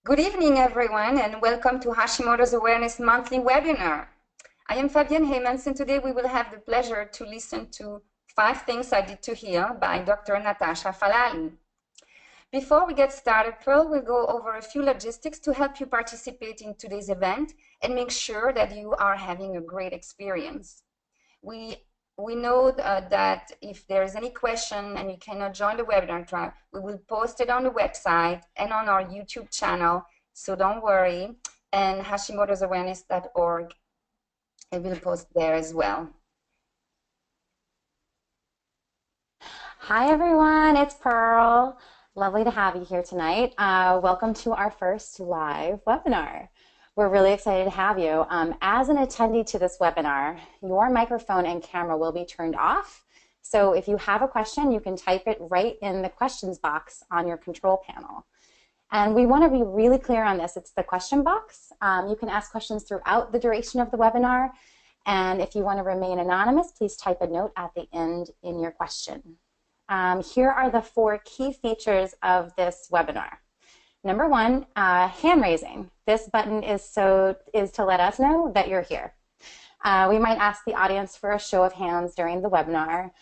Good evening, everyone, and welcome to Hashimoto's Awareness Monthly webinar. I am Fabienne Heymans, and today we will have the pleasure to listen to 5 Things I Did to Heal by Dr. Natasha Fallahi. Before we get started, Pearl will go over a few logistics to help you participate in today's event and make sure that you are having a great experience. We know that if there is any question and you cannot join the webinar trial, we will post it on the website and on our YouTube channel, so don't worry, and hashimotosawareness.org, it will post there as well. Hi everyone, it's Pearl. Lovely to have you here tonight. Welcome to our first live webinar. We're really excited to have you. As an attendee to this webinar, your microphone and camera will be turned off. So if you have a question, you can type it right in the questions box on your control panel. And we want to be really clear on this. It's the question box. You can ask questions throughout the duration of the webinar. And if you want to remain anonymous, please type a note at the end in your question. Here are the 4 key features of this webinar. Number 1, hand raising. This button is to let us know that you're here. We might ask the audience for a show of hands during the webinar.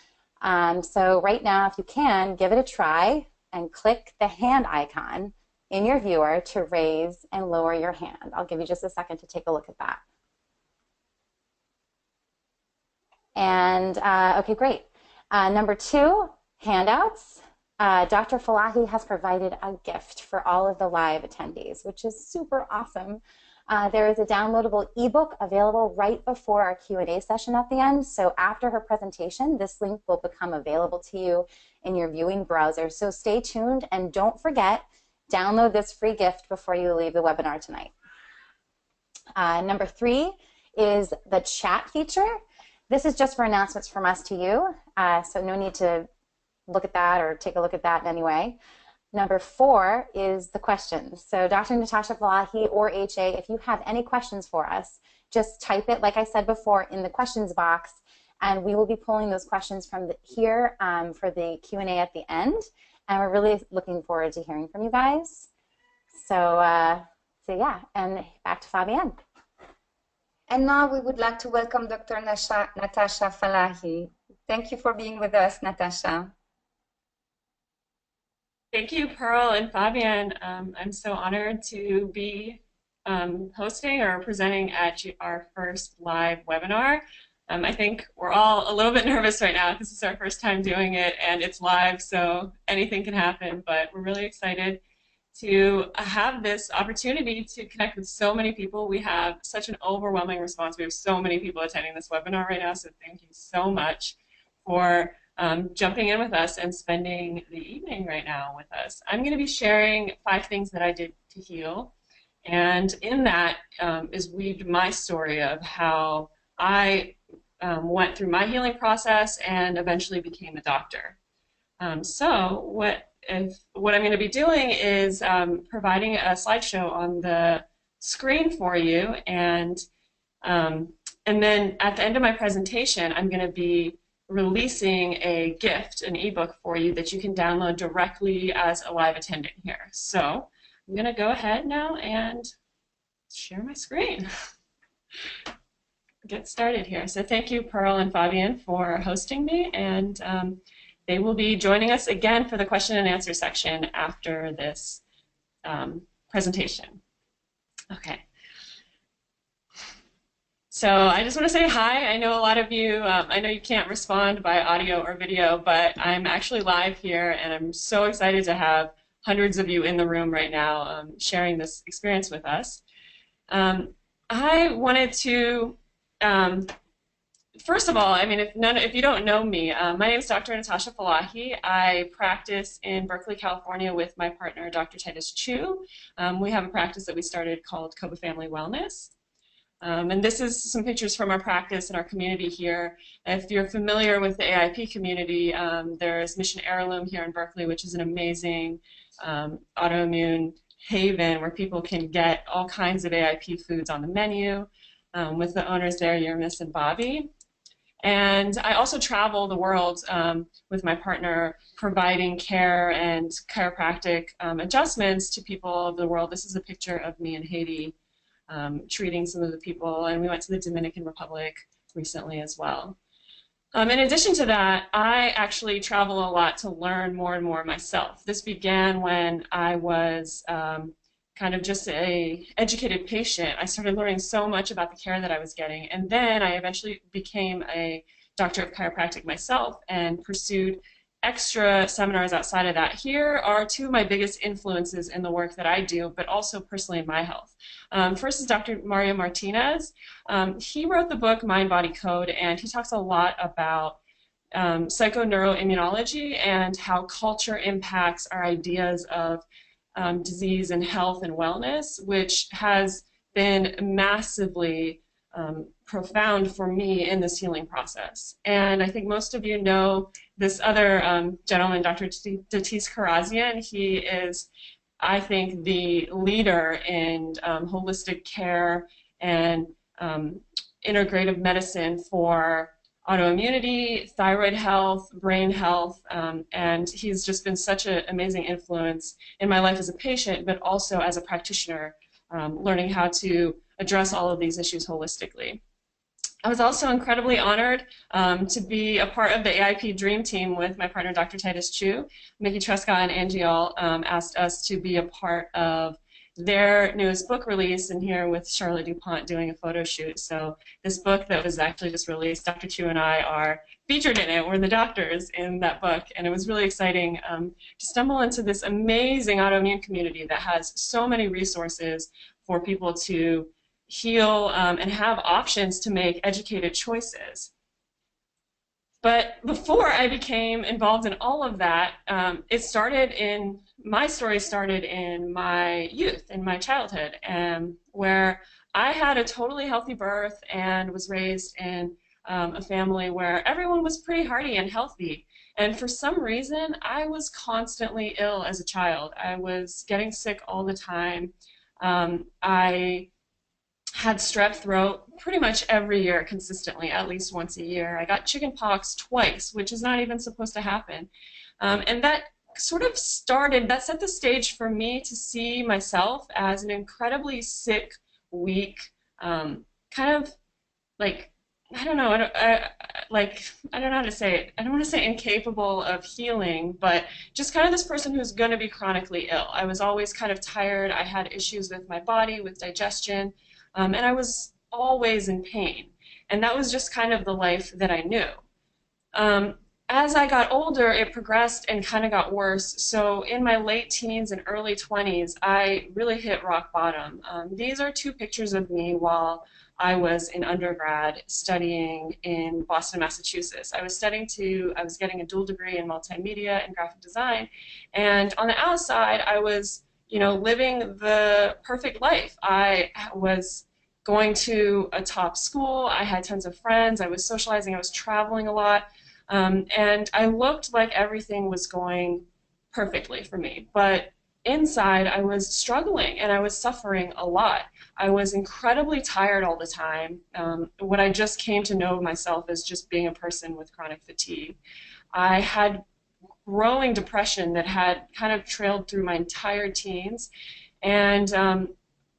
So right now, if you can, give it a try and click the hand icon in your viewer to raise and lower your hand. I'll give you just a second to take a look at that. And okay, great. Number 2, handouts. Dr. Fallahi has provided a gift for all of the live attendees, which is super awesome. There is a downloadable ebook available right before our Q&A session at the end. So after her presentation, this link will become available to you in your viewing browser. So stay tuned and don't forget, download this free gift before you leave the webinar tonight. Number 3 is the chat feature. This is just for announcements from us to you, so no need to look at that or take a look at that in any way. Number 4 is the questions. So Dr. Natasha Fallahi or HA, if you have any questions for us, just type it, like I said before, in the questions box, and we will be pulling those questions from here for the Q&A at the end. And we're really looking forward to hearing from you guys. So yeah, and back to Fabienne. And now we would like to welcome Dr. Natasha Fallahi. Thank you for being with us, Natasha. Thank you, Pearl and Fabienne. I'm so honored to be hosting or presenting at our first live webinar. I think we're all a little bit nervous right now because it's our first time doing it and it's live, so anything can happen, but we're really excited to have this opportunity to connect with so many people. We have such an overwhelming response. We have so many people attending this webinar right now, so thank you so much for jumping in with us and spending the evening right now with us. I'm going to be sharing 5 things that I did to heal, and in that is weaved my story of how I went through my healing process and eventually became a doctor. So what I'm going to be doing is providing a slideshow on the screen for you, and then at the end of my presentation, I'm going to be releasing a gift, an ebook for you that you can download directly as a live attendant here. So I'm going to go ahead now and share my screen. Get started here. So thank you, Pearl and Fabienne, for hosting me, and they will be joining us again for the question and answer section after this presentation. Okay. So I just want to say hi. I know a lot of you, I know you can't respond by audio or video, but I'm actually live here, and I'm so excited to have hundreds of you in the room right now sharing this experience with us. I wanted to, first of all, I mean, if you don't know me, my name is Dr. Natasha Fallahi. I practice in Berkeley, California with my partner, Dr. Titus Chu. We have a practice that we started called Koba Family Wellness. And this is some pictures from our practice and our community here. If you're familiar with the AIP community, there's Mission Heirloom here in Berkeley, which is an amazing autoimmune haven where people can get all kinds of AIP foods on the menu with the owners there, Yermis and Bobby. And I also travel the world with my partner, providing care and chiropractic adjustments to people of the world. This is a picture of me in Haiti treating some of the people, and we went to the Dominican Republic recently as well. In addition to that, I actually travel a lot to learn more and more myself. This began when I was kind of just a educated patient. I started learning so much about the care that I was getting, and then I eventually became a doctor of chiropractic myself and pursued extra seminars outside of that. Here are two of my biggest influences in the work that I do, but also personally in my health. First is Dr. Mario Martinez. He wrote the book Mind Body Code, and he talks a lot about psychoneuroimmunology and how culture impacts our ideas of disease and health and wellness, which has been massively profound for me in this healing process. And I think most of you know this other gentleman, Dr. Datis Karazian. He is, I think, the leader in holistic care and integrative medicine for autoimmunity, thyroid health, brain health, and he's just been such an amazing influence in my life as a patient, but also as a practitioner, learning how to address all of these issues holistically. I was also incredibly honored to be a part of the AIP Dream Team with my partner, Dr. Titus Chu. Mickey Trescott and Angie all asked us to be a part of their newest book release, and here with Charlotte DuPont doing a photo shoot. So this book that was actually just released, Dr. Chu and I are featured in it. We're the doctors in that book, and it was really exciting to stumble into this amazing autoimmune community that has so many resources for people to heal and have options to make educated choices. But before I became involved in all of that, my story started in my youth, in my childhood, where I had a totally healthy birth and was raised in a family where everyone was pretty hearty and healthy. And for some reason, I was constantly ill as a child. I was getting sick all the time. I had strep throat pretty much every year consistently, at least once a year. I got chicken pox twice, which is not even supposed to happen. And that sort of that set the stage for me to see myself as an incredibly sick, weak, kind of like, I don't know, I don't know how to say it. I don't want to say incapable of healing, but just kind of this person who's going to be chronically ill. I was always kind of tired. I had issues with my body, with digestion. And I was always in pain. And that was just kind of the life that I knew. As I got older, it progressed and kind of got worse. So in my late teens and early 20s, I really hit rock bottom. These are two pictures of me while I was in undergrad studying in Boston, Massachusetts. I was getting a dual degree in multimedia and graphic design. And on the outside, I was living the perfect life. I was going to a top school. I had tons of friends. I was socializing. I was traveling a lot. And I looked like everything was going perfectly for me. But inside, I was struggling and I was suffering a lot. I was incredibly tired all the time. What I just came to know of myself as just being a person with chronic fatigue. I had growing depression that had kind of trailed through my entire teens, and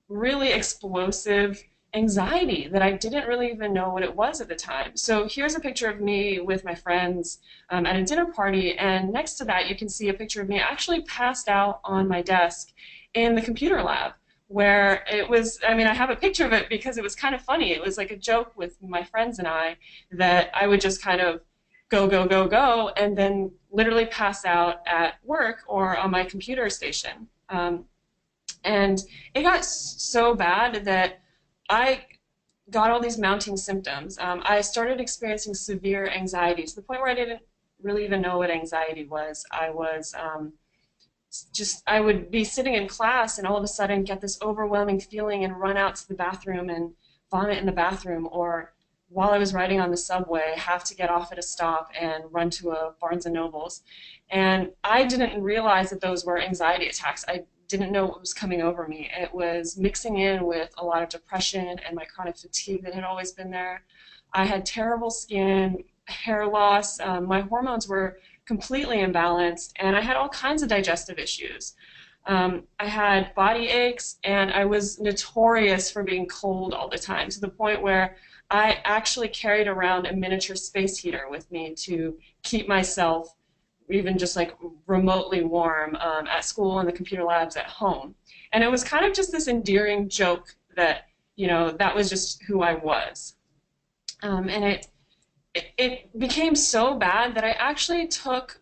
really explosive anxiety that I didn't really even know what it was at the time. So here's a picture of me with my friends at a dinner party, and next to that you can see a picture of me actually passed out on my desk in the computer lab, where it was, I have a picture of it because it was kind of funny. It was like a joke with my friends and I that I would just kind of go, go, go, go, and then literally pass out at work or on my computer station. And it got so bad that I got all these mounting symptoms. I started experiencing severe anxiety to the point where I didn't really even know what anxiety was. I would be sitting in class and all of a sudden get this overwhelming feeling and run out to the bathroom and vomit in the bathroom, or while I was riding on the subway, have to get off at a stop and run to a Barnes & Noble's. And I didn't realize that those were anxiety attacks. I didn't know what was coming over me. It was mixing in with a lot of depression and my chronic fatigue that had always been there. I had terrible skin, hair loss, my hormones were completely imbalanced, and I had all kinds of digestive issues. I had body aches, and I was notorious for being cold all the time, to the point where I actually carried around a miniature space heater with me to keep myself even just like remotely warm at school and the computer labs at home. And it was kind of just this endearing joke that, you know, that was just who I was. And it became so bad that I actually took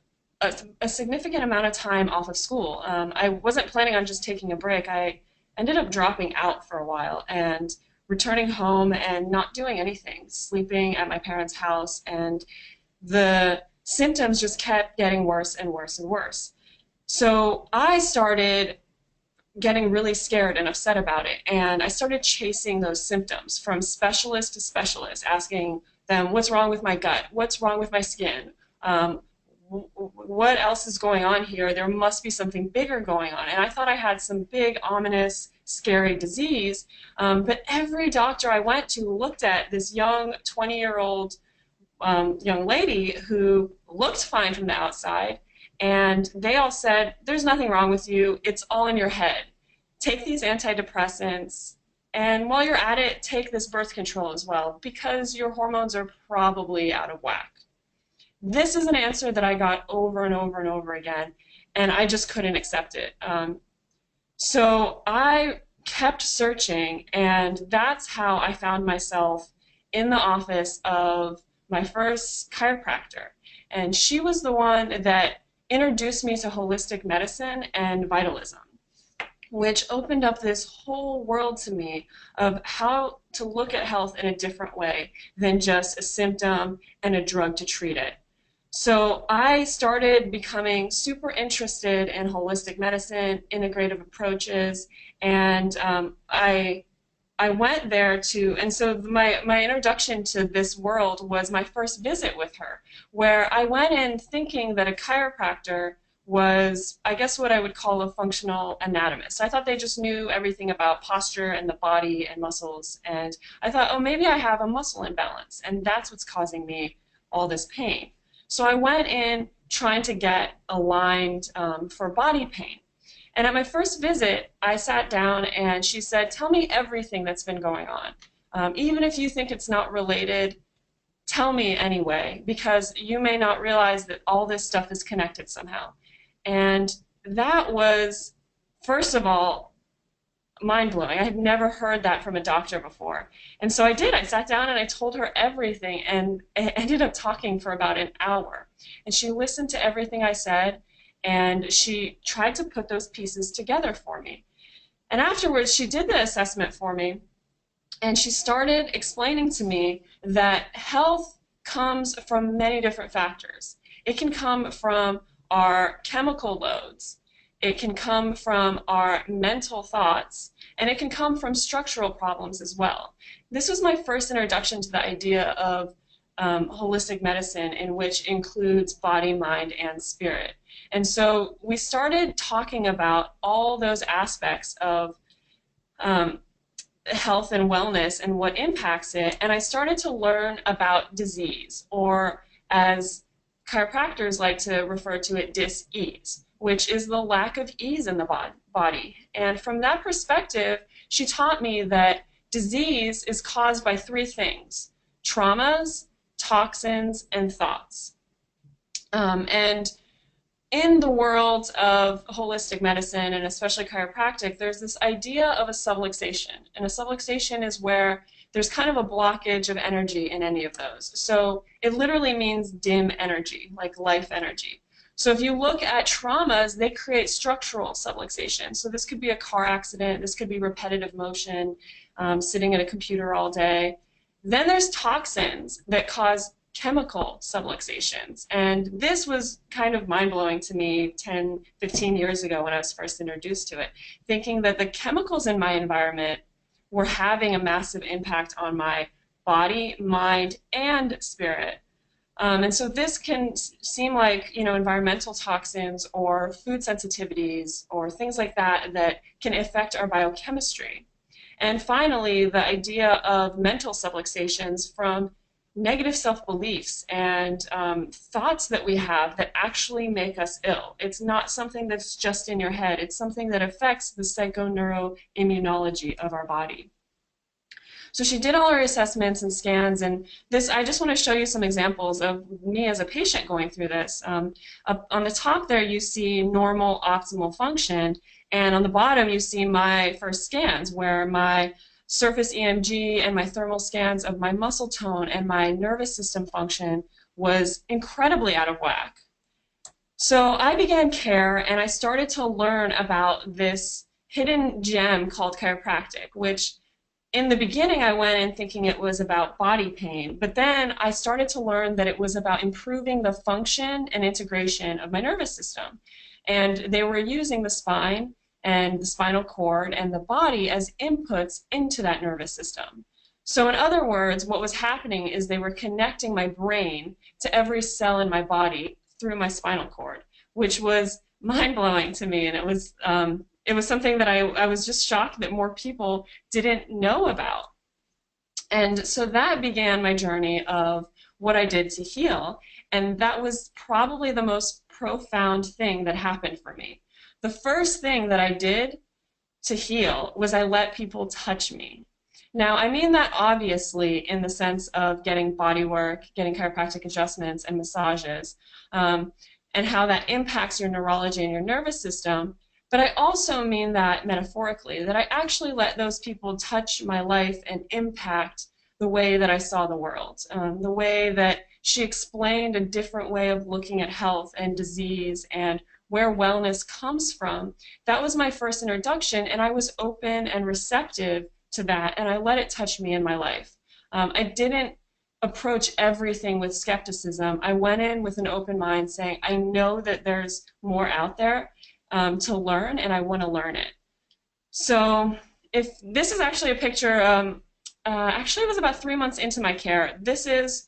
a significant amount of time off of school. I wasn't planning on just taking a break. I ended up dropping out for a while and returning home and not doing anything, sleeping at my parents' house, and the symptoms just kept getting worse and worse and worse. So I started getting really scared and upset about it, and I started chasing those symptoms from specialist to specialist, asking them, what's wrong with my gut? What's wrong with my skin? What else is going on here? There must be something bigger going on. And I thought I had some big, ominous, scary disease, but every doctor I went to looked at this young 20-year-old young lady who looked fine from the outside, and they all said, there's nothing wrong with you, it's all in your head. Take these antidepressants, and while you're at it, take this birth control as well, because your hormones are probably out of whack. This is an answer that I got over and over and over again, and I just couldn't accept it. So I kept searching, and that's how I found myself in the office of my first chiropractor. And she was the one that introduced me to holistic medicine and vitalism, which opened up this whole world to me of how to look at health in a different way than just a symptom and a drug to treat it. So I started becoming super interested in holistic medicine, integrative approaches, and I went there to, and so my introduction to this world was my first visit with her, where I went in thinking that a chiropractor was, I guess, what I would call a functional anatomist. I thought they just knew everything about posture and the body and muscles, and I thought, oh, maybe I have a muscle imbalance, and that's what's causing me all this pain. So I went in trying to get aligned for body pain. And at my first visit, I sat down and she said, tell me everything that's been going on. Even if you think it's not related, tell me anyway, because you may not realize that all this stuff is connected somehow. And that was, first of all, mind-blowing. I had never heard that from a doctor before. And so I did. I sat down and I told her everything, and I ended up talking for about an hour. And she listened to everything I said, and she tried to put those pieces together for me. And afterwards, she did the assessment for me, and she started explaining to me that health comes from many different factors. It can come from our chemical loads. It can come from our mental thoughts, and it can come from structural problems as well. This was my first introduction to the idea of holistic medicine, in which includes body, mind, and spirit. And so we started talking about all those aspects of health and wellness and what impacts it, and I started to learn about disease, or as chiropractors like to refer to it, dis-ease, which is the lack of ease in the body. And from that perspective, she taught me that disease is caused by three things: traumas, toxins, and thoughts. And in the world of holistic medicine, and especially chiropractic, there's this idea of a subluxation. And a subluxation is where there's kind of a blockage of energy in any of those. So it literally means dim energy, like life energy. So if you look at traumas, they create structural subluxation. So this could be a car accident, this could be repetitive motion, sitting at a computer all day. Then there's toxins that cause chemical subluxations. And this was kind of mind-blowing to me 10, 15 years ago when I was first introduced to it, thinking that the chemicals in my environment were having a massive impact on my body, mind, and spirit. And so this can seem like, you know, environmental toxins or food sensitivities or things like that that can affect our biochemistry. And finally, the idea of mental subluxations from negative self-beliefs and thoughts that we have that actually make us ill. It's not something that's just in your head. It's something that affects the psychoneuroimmunology of our body. So she did all her assessments and scans, and this, I just want to show you some examples of me as a patient going through this. Up on the top there you see normal optimal function, and on the bottom you see my first scans where my surface EMG and my thermal scans of my muscle tone and my nervous system function was incredibly out of whack. So I began care, and I started to learn about this hidden gem called chiropractic, which in the beginning I went in thinking it was about body pain, but then I started to learn that it was about improving the function and integration of my nervous system. And they were using the spine and the spinal cord and the body as inputs into that nervous system. So in other words, what was happening is they were connecting my brain to every cell in my body through my spinal cord, which was mind-blowing to me, and it was something that I was just shocked that more people didn't know about. And so that began my journey of what I did to heal, and that was probably the most profound thing that happened for me. The first thing that I did to heal was I let people touch me. Now, I mean that obviously in the sense of getting body work, getting chiropractic adjustments and massages, and how that impacts your neurology and your nervous system. But I also mean that metaphorically, that I actually let those people touch my life and impact the way that I saw the world, the way that she explained a different way of looking at health and disease and where wellness comes from. That was my first introduction, and I was open and receptive to that, and I let it touch me in my life. I didn't approach everything with skepticism. I went in with an open mind saying, I know that there's more out there to learn, and I want to learn it. So if this is actually a picture, actually it was about 3 months into my care. This is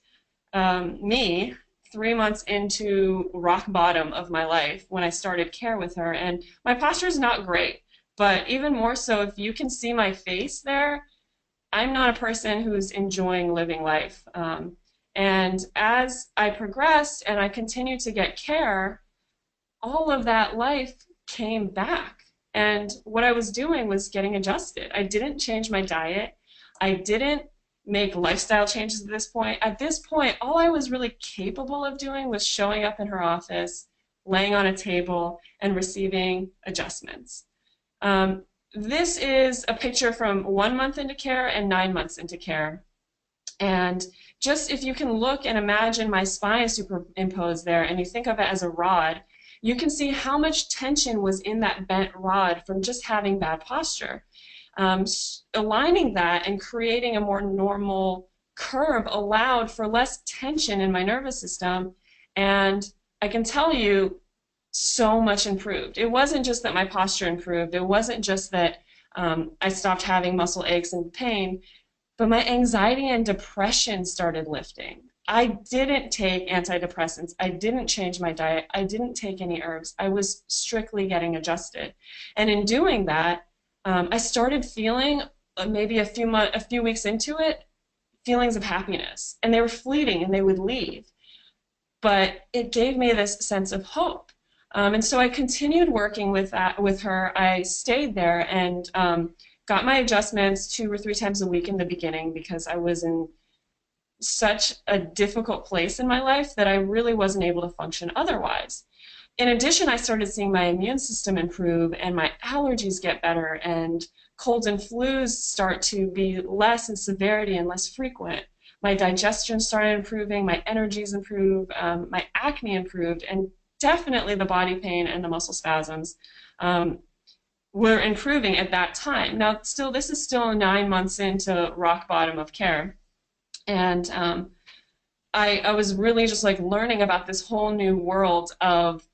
me 3 months into rock bottom of my life when I started care with her, and my posture is not great, but even more so, if you can see my face there, I'm not a person who's enjoying living life. And as I progressed and I continued to get care, all of that life came back. And what I was doing was getting adjusted. I didn't change my diet. I didn't make lifestyle changes at this point. At this point, all I was really capable of doing was showing up in her office, laying on a table, and receiving adjustments. This is a picture from 1 month into care and 9 months into care. And just if you can look and imagine my spine superimposed there, and you think of it as a rod, you can see how much tension was in that bent rod from just having bad posture. Aligning that and creating a more normal curve allowed for less tension in my nervous system, and I can tell you so much improved. It wasn't just that my posture improved, it wasn't just that I stopped having muscle aches and pain, but my anxiety and depression started lifting. I didn't take antidepressants, I didn't change my diet, I didn't take any herbs, I was strictly getting adjusted. And in doing that, I started feeling, maybe a few weeks into it, feelings of happiness, and they were fleeting and they would leave. But it gave me this sense of hope. And so I continued working with her. I stayed there and got my adjustments 2 or 3 times a week in the beginning because I was in such a difficult place in my life that I really wasn't able to function otherwise. In addition, I started seeing my immune system improve and my allergies get better and colds and flus start to be less in severity and less frequent. My digestion started improving, my energies improved, my acne improved, and definitely the body pain and the muscle spasms were improving at that time. Now, this is still 9 months into rock bottom of care. And I was really just like learning about this whole new world of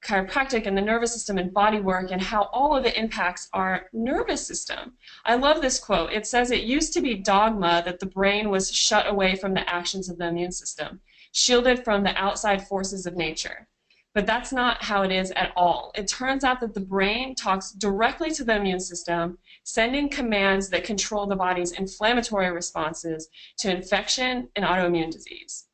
chiropractic and the nervous system and body work and how all of it impacts our nervous system. I love this quote. It says, "It used to be dogma that the brain was shut away from the actions of the immune system, shielded from the outside forces of nature. But that's not how it is at all. It turns out that the brain talks directly to the immune system, sending commands that control the body's inflammatory responses to infection and autoimmune disease.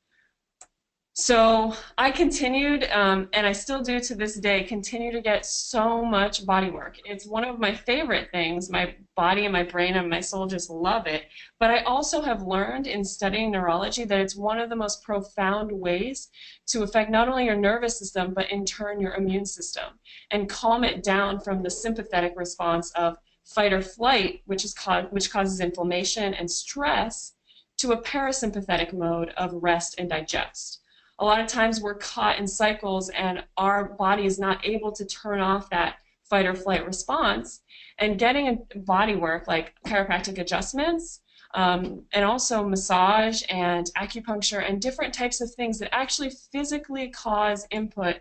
So I continued, and I still do to this day, continue to get so much body work. It's one of my favorite things. My body and my brain and my soul just love it. But I also have learned in studying neurology that it's one of the most profound ways to affect not only your nervous system, but in turn your immune system, and calm it down from the sympathetic response of fight or flight, which causes inflammation and stress, to a parasympathetic mode of rest and digest. A lot of times we're caught in cycles and our body is not able to turn off that fight or flight response. And getting a body work like chiropractic adjustments and also massage and acupuncture and different types of things that actually physically cause input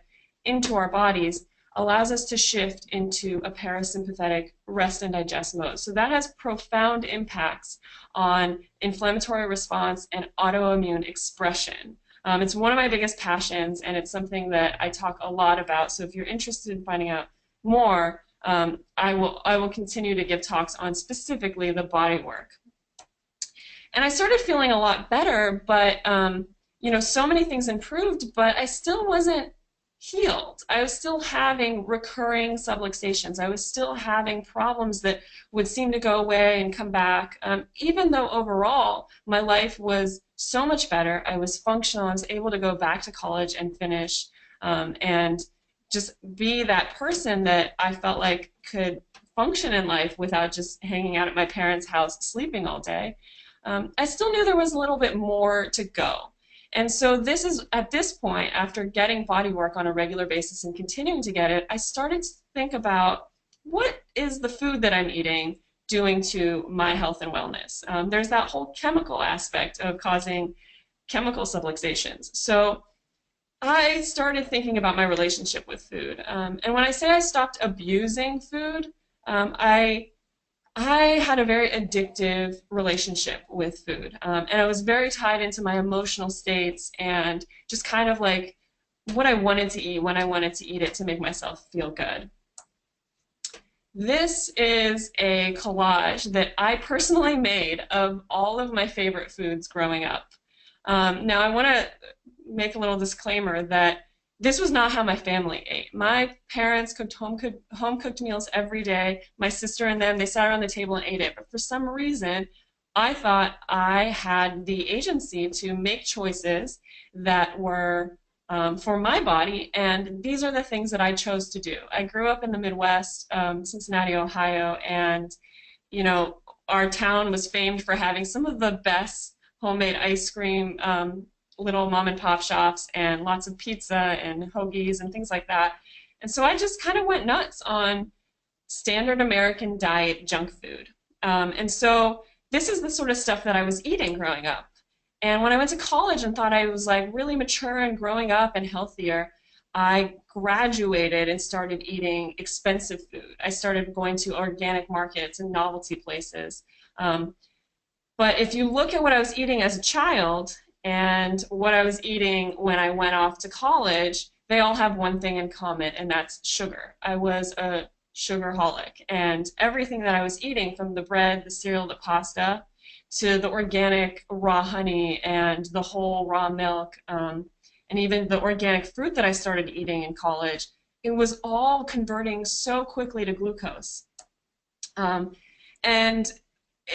into our bodies allows us to shift into a parasympathetic rest and digest mode. So that has profound impacts on inflammatory response and autoimmune expression. It's one of my biggest passions, and it's something that I talk a lot about. So if you're interested in finding out more, I will continue to give talks on specifically the body work. And I started feeling a lot better, but you know, so many things improved, but I still wasn't healed. I was still having recurring subluxations. I was still having problems that would seem to go away and come back, even though overall my life was so much better. I was functional. I was able to go back to college and finish and just be that person that I felt like could function in life without just hanging out at my parents' house sleeping all day. I still knew there was a little bit more to go. And so this is, at this point, after getting body work on a regular basis and continuing to get it, I started to think about what is the food that I'm eating doing to my health and wellness. There's that whole chemical aspect of causing chemical subluxations. So I started thinking about my relationship with food. And when I say I stopped abusing food, I had a very addictive relationship with food, and I was very tied into my emotional states and just kind of like what I wanted to eat when I wanted to eat it to make myself feel good. This is a collage that I personally made of all of my favorite foods growing up. Now I want to make a little disclaimer that this was not how my family ate. My parents cooked home-cooked meals every day. My sister and them, they sat around the table and ate it. But for some reason, I thought I had the agency to make choices that were for my body, and these are the things that I chose to do. I grew up in the Midwest, Cincinnati, Ohio, and you know, our town was famed for having some of the best homemade ice cream, little mom and pop shops, and lots of pizza and hoagies and things like that. And so I just kind of went nuts on standard American diet junk food. And so this is the sort of stuff that I was eating growing up. And when I went to college and thought I was like really mature and growing up and healthier, I graduated and started eating expensive food. I started going to organic markets and novelty places. But if you look at what I was eating as a child and what I was eating when I went off to college, they all have one thing in common, and that's sugar. I was a sugarholic, and everything that I was eating, from the bread, the cereal, the pasta, to the organic raw honey and the whole raw milk, and even the organic fruit that I started eating in college, it was all converting so quickly to glucose. And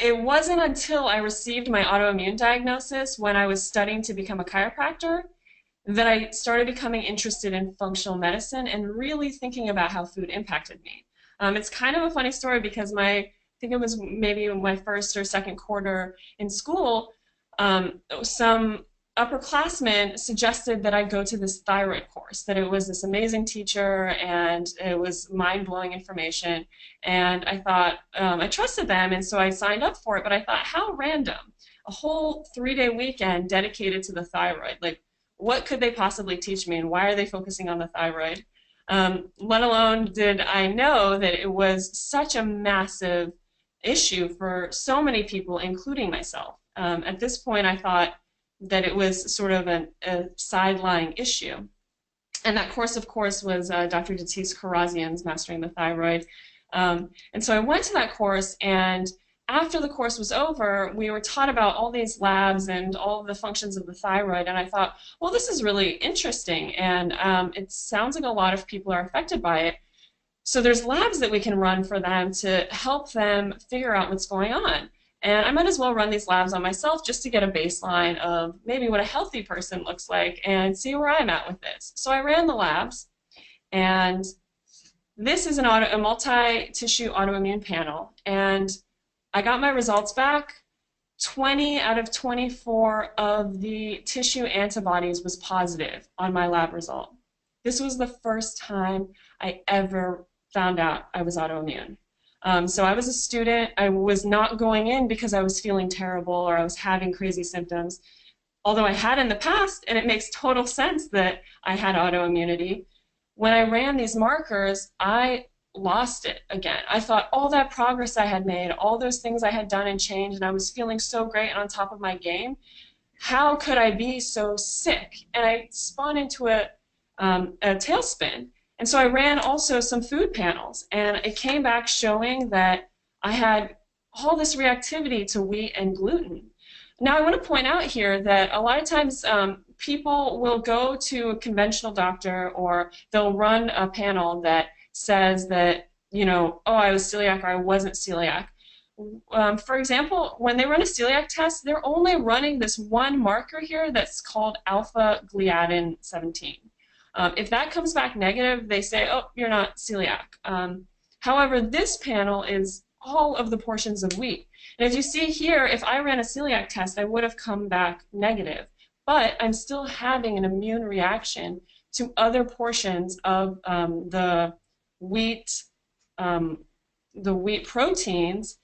it wasn't until I received my autoimmune diagnosis when I was studying to become a chiropractor that I started becoming interested in functional medicine and really thinking about how food impacted me. It's kind of a funny story because I think it was maybe my first or second quarter in school, some upperclassmen suggested that I go to this thyroid course, that it was this amazing teacher and it was mind-blowing information. And I thought, I trusted them, and so I signed up for it, but I thought, how random. A whole 3-day weekend dedicated to the thyroid. Like, what could they possibly teach me, and why are they focusing on the thyroid? Let alone did I know that it was such a massive issue for so many people, including myself. At this point, I thought that it was sort of a sideline issue. And that course, of course, was Dr. Datis Karazian's Mastering the Thyroid. And so I went to that course, and after the course was over, we were taught about all these labs and all of the functions of the thyroid, and I thought, well, this is really interesting, and it sounds like a lot of people are affected by it. So there's labs that we can run for them to help them figure out what's going on. And I might as well run these labs on myself just to get a baseline of maybe what a healthy person looks like and see where I'm at with this. So I ran the labs, and this is a multi-tissue autoimmune panel, and I got my results back. 20 out of 24 of the tissue antibodies was positive on my lab result. This was the first time I ever found out I was autoimmune. So I was a student. I was not going in because I was feeling terrible or I was having crazy symptoms, although I had in the past, and it makes total sense that I had autoimmunity. When I ran these markers, I lost it again. I thought all that progress I had made, all those things I had done and changed, and I was feeling so great and on top of my game. How could I be so sick? And I spun into a tailspin. And so I ran also some food panels, and it came back showing that I had all this reactivity to wheat and gluten. Now I want to point out here that a lot of times people will go to a conventional doctor, or they'll run a panel that says that, you know, oh, I was celiac or I wasn't celiac. For example, when they run a celiac test, they're only running this one marker here that's called alpha gliadin 17. If that comes back negative, they say, oh, you're not celiac. However, this panel is all of the portions of wheat. And as you see here, if I ran a celiac test, I would have come back negative. But I'm still having an immune reaction to other portions of the wheat proteins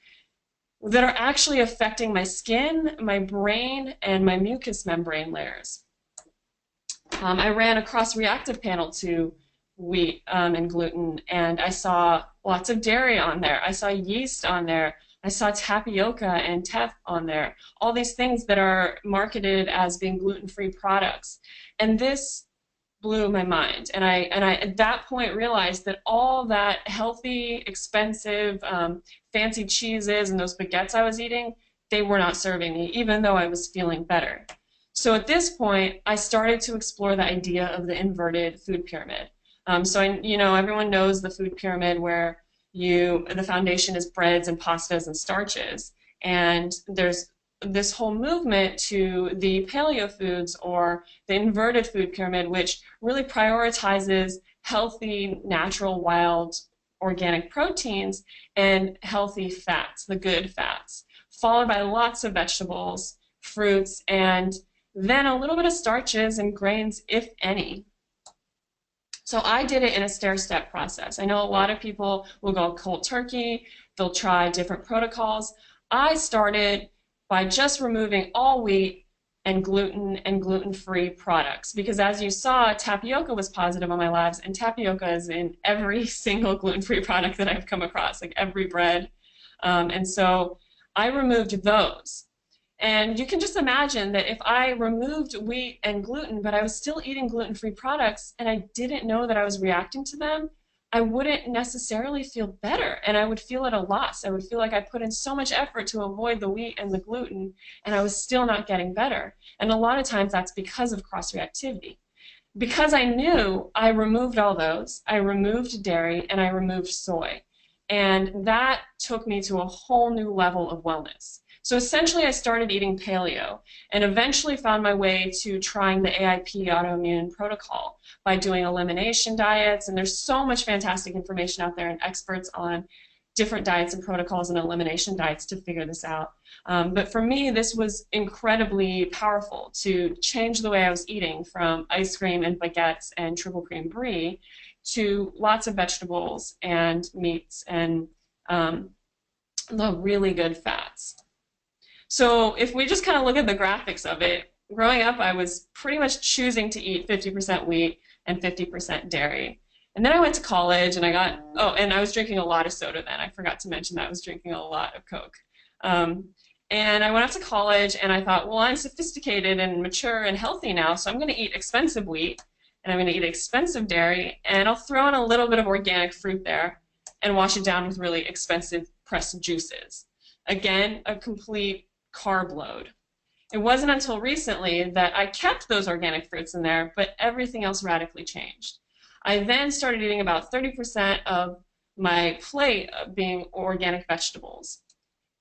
that are actually affecting my skin, my brain, and my mucous membrane layers. I ran a cross-reactive panel to wheat and gluten, and I saw lots of dairy on there. I saw yeast on there. I saw tapioca and teff on there. All these things that are marketed as being gluten-free products. And this blew my mind. And I at that point realized that all that healthy, expensive, fancy cheeses and those baguettes I was eating, they were not serving me, even though I was feeling better. So at this point, I started to explore the idea of the inverted food pyramid. You know, everyone knows the food pyramid where the foundation is breads and pastas and starches. And there's this whole movement to the paleo foods, or the inverted food pyramid, which really prioritizes healthy, natural, wild, organic proteins and healthy fats, the good fats, followed by lots of vegetables, fruits, and then a little bit of starches and grains, if any. So I did it in a stair-step process. I know a lot of people will go cold turkey, they'll try different protocols. I started by just removing all wheat and gluten-free products, because as you saw, tapioca was positive on my labs, and tapioca is in every single gluten-free product that I've come across, like every bread. And so I removed those. And you can just imagine that if I removed wheat and gluten, but I was still eating gluten-free products and I didn't know that I was reacting to them, I wouldn't necessarily feel better, and I would feel at a loss. I would feel like I put in so much effort to avoid the wheat and the gluten, and I was still not getting better. And a lot of times that's because of cross-reactivity. Because I knew, I removed all those. I removed dairy and I removed soy. And that took me to a whole new level of wellness. So essentially I started eating paleo and eventually found my way to trying the AIP autoimmune protocol by doing elimination diets. And there's so much fantastic information out there and experts on different diets and protocols and elimination diets to figure this out. But for me, this was incredibly powerful to change the way I was eating from ice cream and baguettes and triple cream brie to lots of vegetables and meats and the really good fats. So if we just kind of look at the graphics of it, growing up I was pretty much choosing to eat 50% wheat and 50% dairy. And then I went to college and and I was drinking a lot of soda then. I forgot to mention that I was drinking a lot of Coke. And I went off to college and I thought, well, I'm sophisticated and mature and healthy now, so I'm going to eat expensive wheat and I'm going to eat expensive dairy, and I'll throw in a little bit of organic fruit there and wash it down with really expensive pressed juices. Again, a complete carb load. It wasn't until recently that I kept those organic fruits in there, but everything else radically changed. I then started eating about 30% of my plate being organic vegetables.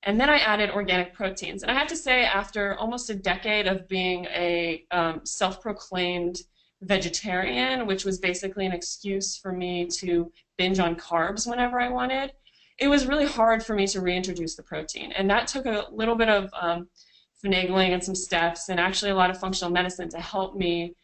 And then I added organic proteins. And I have to say, after almost a decade of being a self-proclaimed vegetarian, which was basically an excuse for me to binge on carbs whenever I wanted, it was really hard for me to reintroduce the protein. And that took a little bit of finagling and some steps, and actually a lot of functional medicine to help me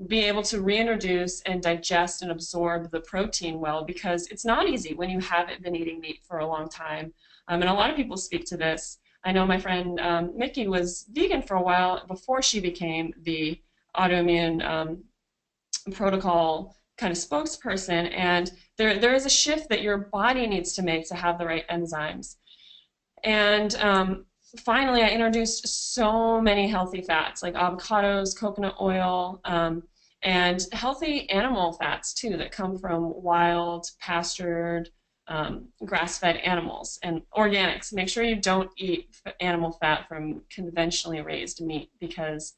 be able to reintroduce and digest and absorb the protein well, because it's not easy when you haven't been eating meat for a long time. And a lot of people speak to this. I know my friend Mickey was vegan for a while before she became the autoimmune protocol kind of spokesperson, and there is a shift that your body needs to make to have the right enzymes. And finally, I introduced so many healthy fats like avocados, coconut oil, and healthy animal fats too that come from wild, pastured, grass-fed animals, and organics. Make sure you don't eat animal fat from conventionally raised meat, because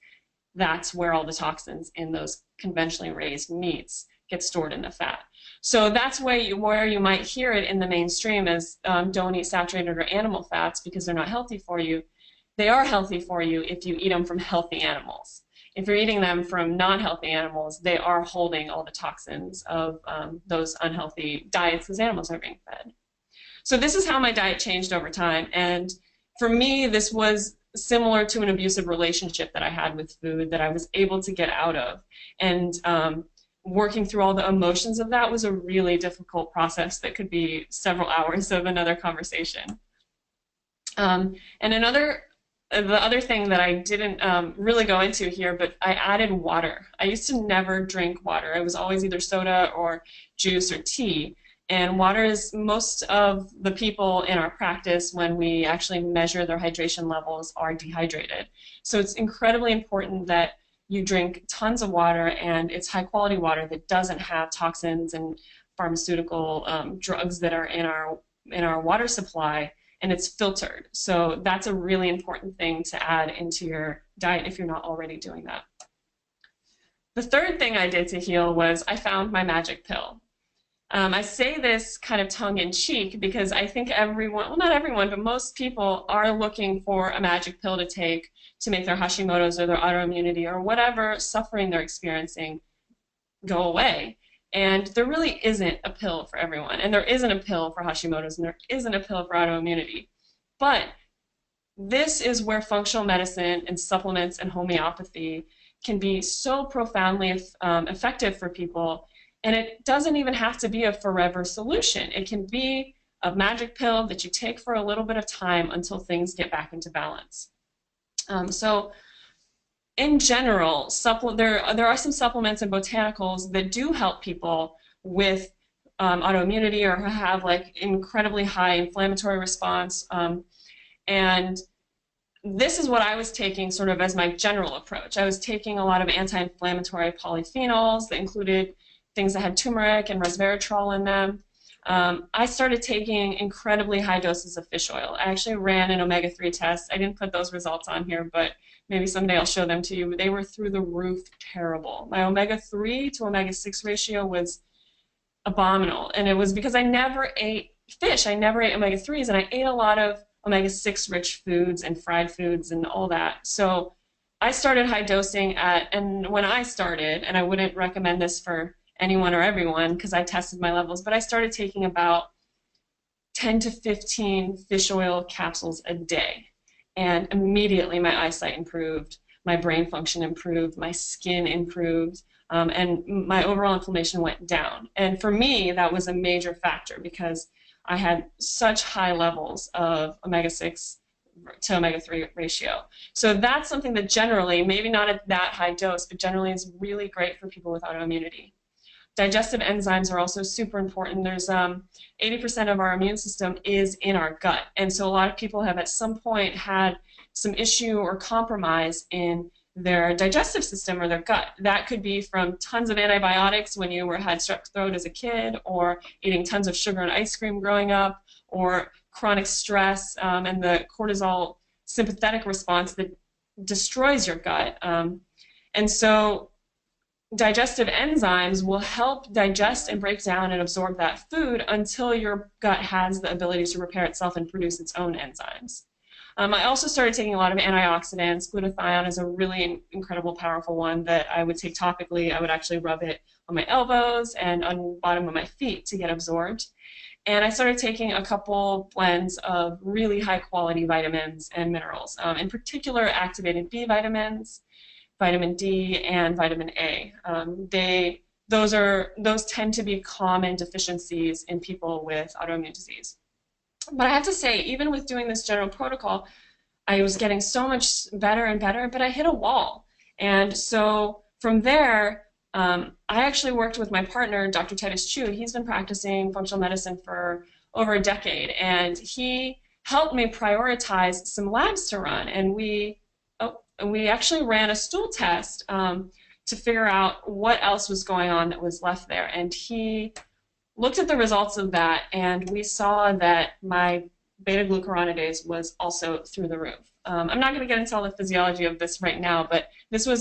that's where all the toxins in those conventionally raised meats get stored in the fat. So that's where you might hear it in the mainstream as don't eat saturated or animal fats because they're not healthy for you. They are healthy for you if you eat them from healthy animals. If you're eating them from non-healthy animals, they are holding all the toxins of those unhealthy diets those animals are being fed. So this is how my diet changed over time. And for me, this was similar to an abusive relationship that I had with food that I was able to get out of. And working through all the emotions of that was a really difficult process that could be several hours of another conversation. And the other thing that I didn't really go into here, but I added water. I used to never drink water. It was always either soda or juice or tea. And water is, most of the people in our practice, when we actually measure their hydration levels, are dehydrated. So it's incredibly important that you drink tons of water, and it's high quality water that doesn't have toxins and pharmaceutical drugs that are in our water supply, and it's filtered. So that's a really important thing to add into your diet if you're not already doing that. The third thing I did to heal was I found my magic pill. I say this kind of tongue-in-cheek because I think everyone, well, not everyone, but most people are looking for a magic pill to take to make their Hashimoto's or their autoimmunity or whatever suffering they're experiencing go away. And there really isn't a pill for everyone. And there isn't a pill for Hashimoto's, and there isn't a pill for autoimmunity. But this is where functional medicine and supplements and homeopathy can be so profoundly effective for people. And it doesn't even have to be a forever solution. It can be a magic pill that you take for a little bit of time until things get back into balance. So in general, there are some supplements and botanicals that do help people with autoimmunity or have like incredibly high inflammatory response. And this is what I was taking sort of as my general approach. I was taking a lot of anti-inflammatory polyphenols that included things that had turmeric and resveratrol in them. I started taking incredibly high doses of fish oil. I actually ran an omega-3 test. I didn't put those results on here, but maybe someday I'll show them to you. They were through the roof terrible. My omega-3 to omega-6 ratio was abominable, and it was because I never ate fish. I never ate omega-3s, and I ate a lot of omega-6 rich foods and fried foods and all that. So I started high dosing and when I started, and I wouldn't recommend this for anyone or everyone because I tested my levels, but I started taking about 10 to 15 fish oil capsules a day. And immediately my eyesight improved, my brain function improved, my skin improved, and my overall inflammation went down. And for me, that was a major factor because I had such high levels of omega-6 to omega-3 ratio. So that's something that generally, maybe not at that high dose, but generally is really great for people with autoimmunity. Digestive enzymes are also super important. There's 80% of our immune system is in our gut. And so a lot of people have at some point had some issue or compromise in their digestive system or their gut. That could be from tons of antibiotics when you had strep throat as a kid, or eating tons of sugar and ice cream growing up, or chronic stress and the cortisol sympathetic response that destroys your gut. And so digestive enzymes will help digest and break down and absorb that food until your gut has the ability to repair itself and produce its own enzymes. I also started taking a lot of antioxidants. Glutathione is a really incredible, powerful one that I would take topically. I would actually rub it on my elbows and on the bottom of my feet to get absorbed. And I started taking a couple blends of really high quality vitamins and minerals, in particular activated B vitamins, vitamin D, and vitamin A. Those tend to be common deficiencies in people with autoimmune disease. But I have to say, even with doing this general protocol, I was getting so much better and better, but I hit a wall. And so from there, I actually worked with my partner, Dr. Titus Chu. He's been practicing functional medicine for over a decade, and he helped me prioritize some labs to run. And we actually ran a stool test to figure out what else was going on that was left there. And he looked at the results of that, and we saw that my beta-glucuronidase was also through the roof. I'm not going to get into all the physiology of this right now, but this was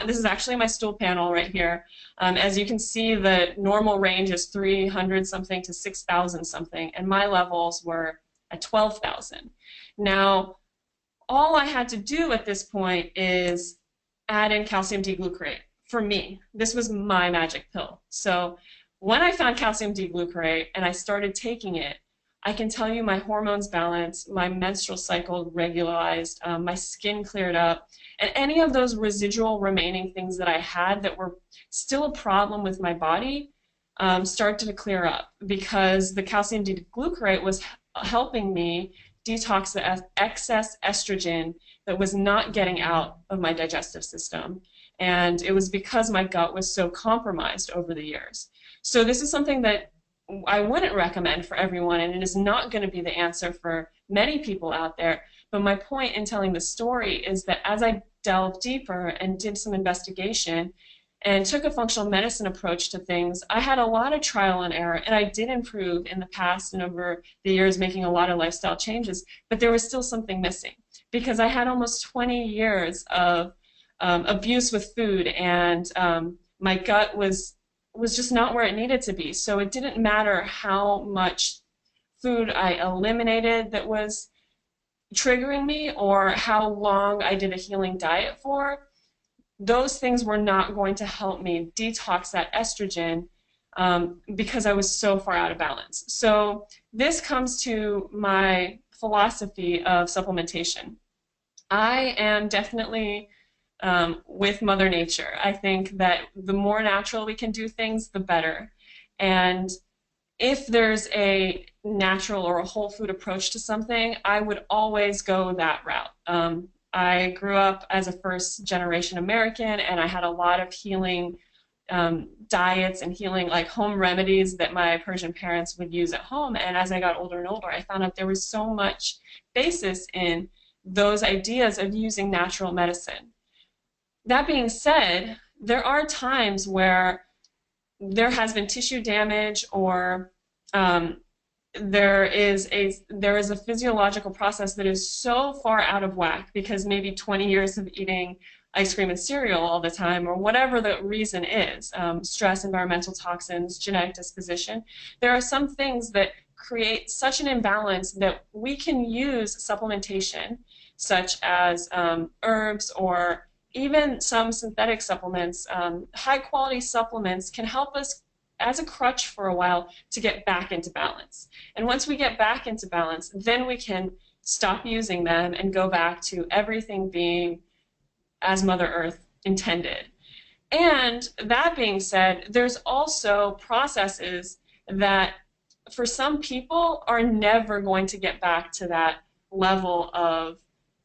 this is actually my stool panel right here. As you can see, the normal range is 300 something to 6,000 something, and my levels were at 12,000. Now, all I had to do at this point is add in calcium D-glucarate. For me, this was my magic pill. So when I found calcium D-glucarate and I started taking it, I can tell you my hormones balanced, my menstrual cycle regularized, my skin cleared up, and any of those residual remaining things that I had that were still a problem with my body started to clear up, because the calcium D-glucarate was helping me detox the excess estrogen that was not getting out of my digestive system. And it was because my gut was so compromised over the years. So this is something that I wouldn't recommend for everyone, and it is not going to be the answer for many people out there. But my point in telling the story is that as I delved deeper and did some investigation and took a functional medicine approach to things, I had a lot of trial and error, and I did improve in the past and over the years, making a lot of lifestyle changes, but there was still something missing, because I had almost 20 years of abuse with food, and my gut was just not where it needed to be. So it didn't matter how much food I eliminated that was triggering me, or how long I did a healing diet for. Those things were not going to help me detox that estrogen because I was so far out of balance. So this comes to my philosophy of supplementation. I am definitely with Mother Nature. I think that the more natural we can do things, the better. And if there's a natural or a whole food approach to something, I would always go that route. I grew up as a first-generation American, and I had a lot of healing diets and healing, like, home remedies that my Persian parents would use at home. And as I got older and older, I found out there was so much basis in those ideas of using natural medicine. That being said, there are times where there has been tissue damage, or there is a physiological process that is so far out of whack because maybe 20 years of eating ice cream and cereal all the time, or whatever the reason is, stress, environmental toxins, genetic disposition. There are some things that create such an imbalance that we can use supplementation, such as herbs, or even some synthetic supplements. High quality supplements can help us as a crutch for a while to get back into balance. And once we get back into balance, then we can stop using them and go back to everything being as Mother Earth intended. And that being said, there's also processes that for some people are never going to get back to that level of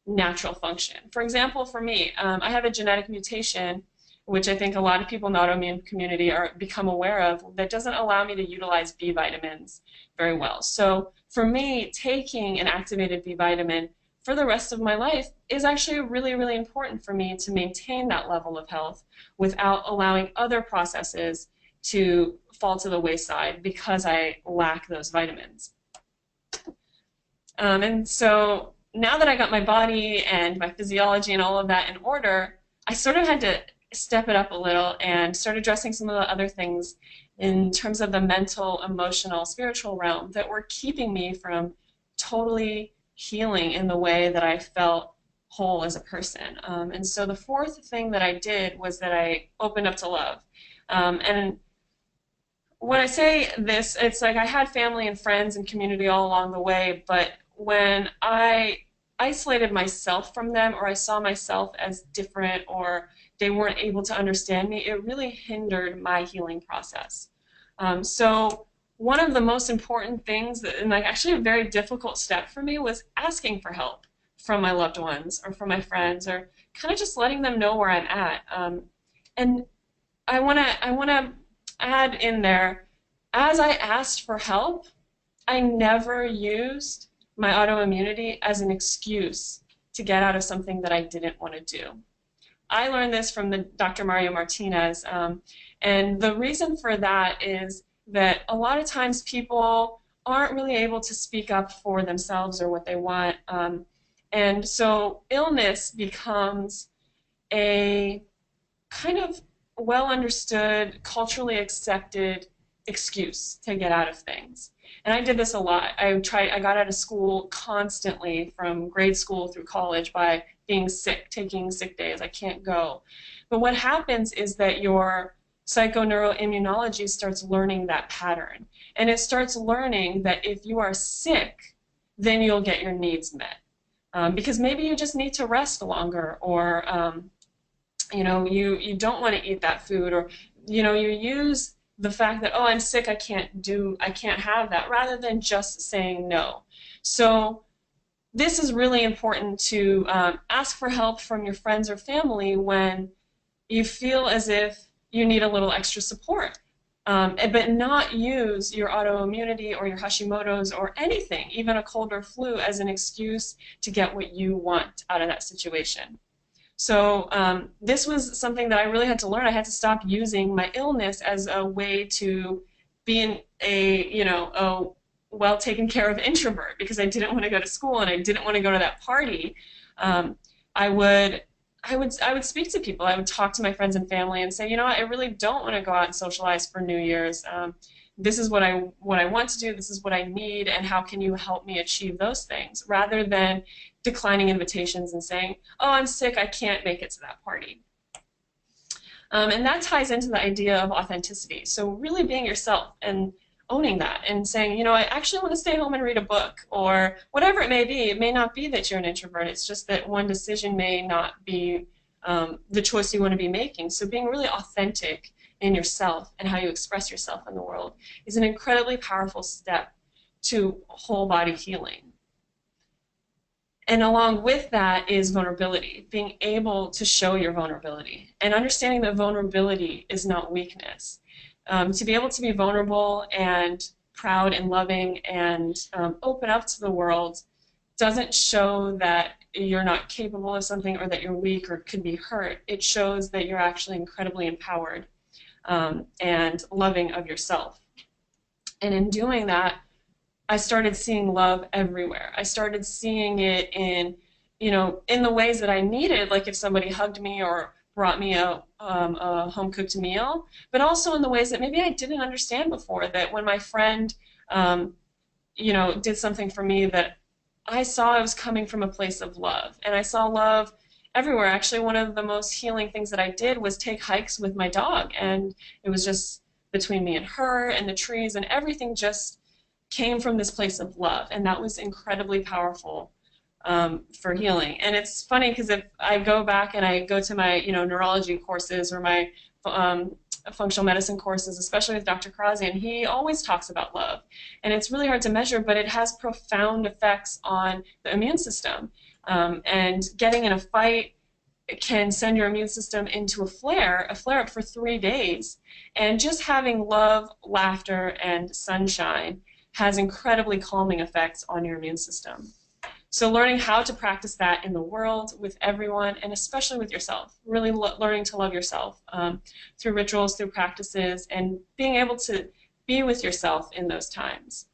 natural function. For example, for me, I have a genetic mutation, which I think a lot of people in the autoimmune community become aware of, that doesn't allow me to utilize B vitamins very well. So for me, taking an activated B vitamin for the rest of my life is actually really, really important for me to maintain that level of health without allowing other processes to fall to the wayside because I lack those vitamins. And so now that I got my body and my physiology and all of that in order, I sort of had to step it up a little and start addressing some of the other things in terms of the mental, emotional, spiritual realm that were keeping me from totally healing in the way that I felt whole as a person. And so the fourth thing that I did was that I opened up to love. And when I say this, it's like I had family and friends and community all along the way, but when I isolated myself from them, or I saw myself as different, or they weren't able to understand me, it really hindered my healing process. So one of the most important things, that, and like actually a very difficult step for me, was asking for help from my loved ones or from my friends, or kind of just letting them know where I'm at. And I want to add in there, as I asked for help, I never used my autoimmunity as an excuse to get out of something that I didn't want to do. I learned this from Dr. Mario Martinez, and the reason for that is that a lot of times people aren't really able to speak up for themselves or what they want, and so illness becomes a kind of well understood, culturally accepted excuse to get out of things. And I did this a lot. I got out of school constantly from grade school through college by being sick, taking sick days. I can't go. But what happens is that your psychoneuroimmunology starts learning that pattern. And it starts learning that if you are sick, then you'll get your needs met. Because maybe you just need to rest longer, or you don't want to eat that food, or you use the fact that, oh, I'm sick, I can't have that, rather than just saying no. So this is really important to ask for help from your friends or family when you feel as if you need a little extra support, but not use your autoimmunity or your Hashimoto's or anything, even a cold or flu, as an excuse to get what you want out of that situation. So this was something that I really had to learn. I had to stop using my illness as a way to be a well taken care of introvert, because I didn't want to go to school and I didn't want to go to that party. I would speak to people. I would talk to my friends and family and say, I really don't want to go out and socialize for New Year's. This is what I want to do. This is what I need, and how can you help me achieve those things? Rather than declining invitations and saying, oh, I'm sick, I can't make it to that party. And that ties into the idea of authenticity. So really being yourself and owning that and saying, I actually want to stay home and read a book, or whatever it may be. It may not be that you're an introvert. It's just that one decision may not be the choice you want to be making. So being really authentic in yourself and how you express yourself in the world is an incredibly powerful step to whole body healing. And along with that is vulnerability, being able to show your vulnerability and understanding that vulnerability is not weakness. To be able to be vulnerable and proud and loving and open up to the world doesn't show that you're not capable of something or that you're weak or could be hurt. It shows that you're actually incredibly empowered and loving of yourself. And in doing that, I started seeing love everywhere. I started seeing it in the ways that I needed, like if somebody hugged me or brought me a home-cooked meal, but also in the ways that maybe I didn't understand before, that when my friend, did something for me, that I saw it was coming from a place of love. And I saw love everywhere. Actually, one of the most healing things that I did was take hikes with my dog, and it was just between me and her and the trees, and everything just came from this place of love, and that was incredibly powerful for healing. And it's funny because if I go back and I go to my neurology courses or my functional medicine courses, especially with Dr. Karazian, he always talks about love, and it's really hard to measure, but it has profound effects on the immune system. And getting in a fight can send your immune system into a flare-up for 3 days, and just having love, laughter, and sunshine has incredibly calming effects on your immune system. So learning how to practice that in the world with everyone, and especially with yourself, really learning to love yourself through rituals, through practices, and being able to be with yourself in those times.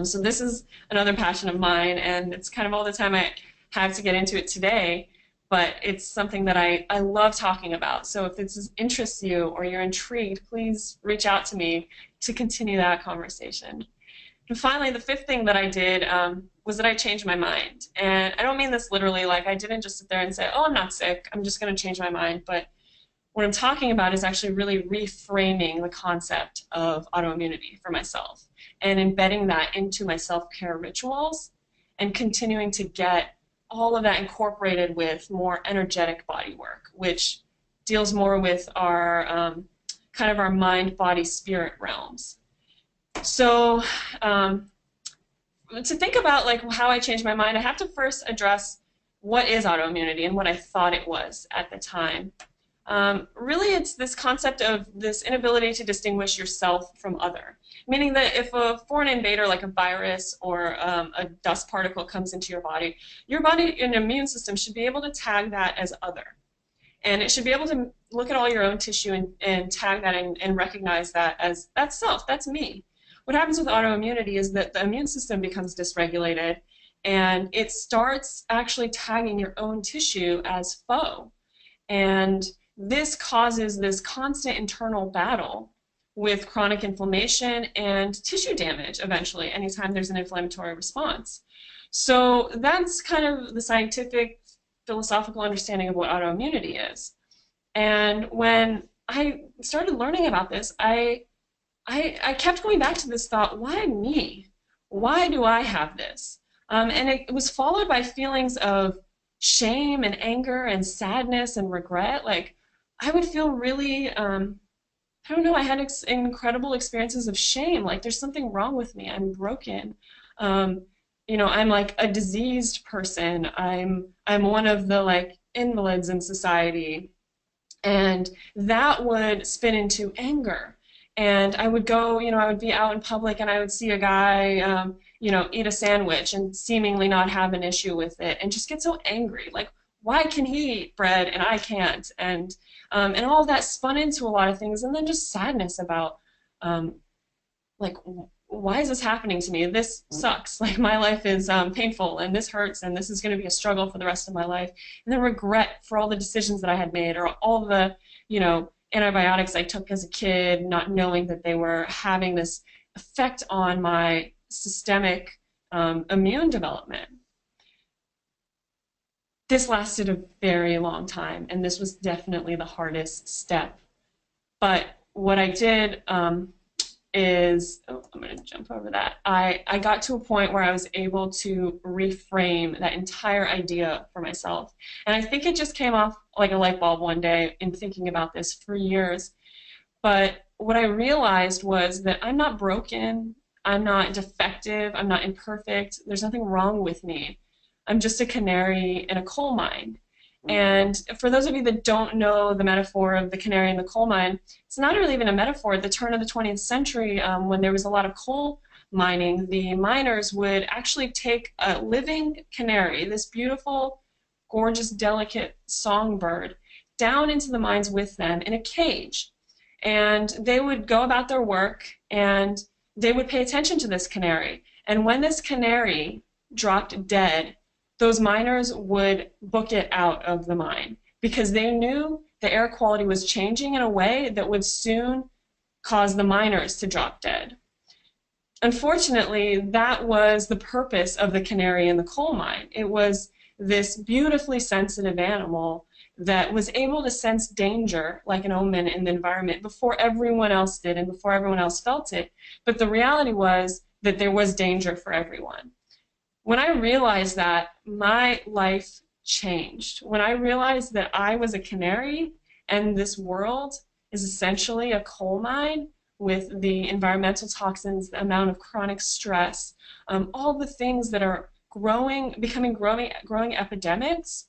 So this is another passion of mine, and it's kind of all the time I have to get into it today, but it's something that I love talking about. So if this interests you or you're intrigued, please reach out to me to continue that conversation. And finally, the fifth thing that I did was that I changed my mind. And I don't mean this literally, like I didn't just sit there and say, oh, I'm not sick, I'm just going to change my mind. But what I'm talking about is actually really reframing the concept of autoimmunity for myself and embedding that into my self-care rituals and continuing to get all of that incorporated with more energetic body work, which deals more with our kind of our mind, body, spirit realms. So to think about like how I changed my mind, I have to first address what is autoimmunity and what I thought it was at the time. Really, it's this concept of this inability to distinguish yourself from other, meaning that if a foreign invader like a virus or a dust particle comes into your body and immune system should be able to tag that as other. And it should be able to look at all your own tissue and tag that and recognize that as that's self, that's me. What happens with autoimmunity is that the immune system becomes dysregulated and it starts actually tagging your own tissue as foe. And this causes this constant internal battle with chronic inflammation and tissue damage eventually, anytime there's an inflammatory response. So that's kind of the scientific, philosophical understanding of what autoimmunity is. And when I started learning about this, I kept going back to this thought, why me? Why do I have this? And it was followed by feelings of shame and anger and sadness and regret. Like I would feel really, I don't know, I had incredible experiences of shame. Like there's something wrong with me. I'm broken. You know, I'm like a diseased person. I'm one of the like invalids in society. And that would spin into anger. And I would go, you know, I would be out in public and I would see a guy, you know, eat a sandwich and seemingly not have an issue with it and just get so angry. Like, why can he eat bread and I can't? And all of that spun into a lot of things. And then just sadness about, like, why is this happening to me? This sucks. Like, my life is painful and this hurts and this is going to be a struggle for the rest of my life. And then regret for all the decisions that I had made or all the, you know, antibiotics I took as a kid, not knowing that they were having this effect on my systemic immune development. This lasted a very long time, and this was definitely the hardest step. But what I did is, oh, I'm going to jump over that. I got to a point where I was able to reframe that entire idea for myself. And I think it just came off like a light bulb one day in thinking about this for years. But what I realized was that I'm not broken, I'm not defective, I'm not imperfect, there's nothing wrong with me. I'm just a canary in a coal mine. And for those of you that don't know the metaphor of the canary in the coal mine, it's not really even a metaphor. At the turn of the 20th century, when there was a lot of coal mining, the miners would actually take a living canary, this beautiful, gorgeous, delicate songbird, down into the mines with them in a cage. And they would go about their work and they would pay attention to this canary. And when this canary dropped dead, those miners would book it out of the mine because they knew the air quality was changing in a way that would soon cause the miners to drop dead. Unfortunately, that was the purpose of the canary in the coal mine. It was this beautifully sensitive animal that was able to sense danger like an omen in the environment before everyone else did and before everyone else felt it. But the reality was that there was danger for everyone. When I realized that, my life changed. When I realized that I was a canary and this world is essentially a coal mine with the environmental toxins, the amount of chronic stress, all the things that are becoming growing epidemics,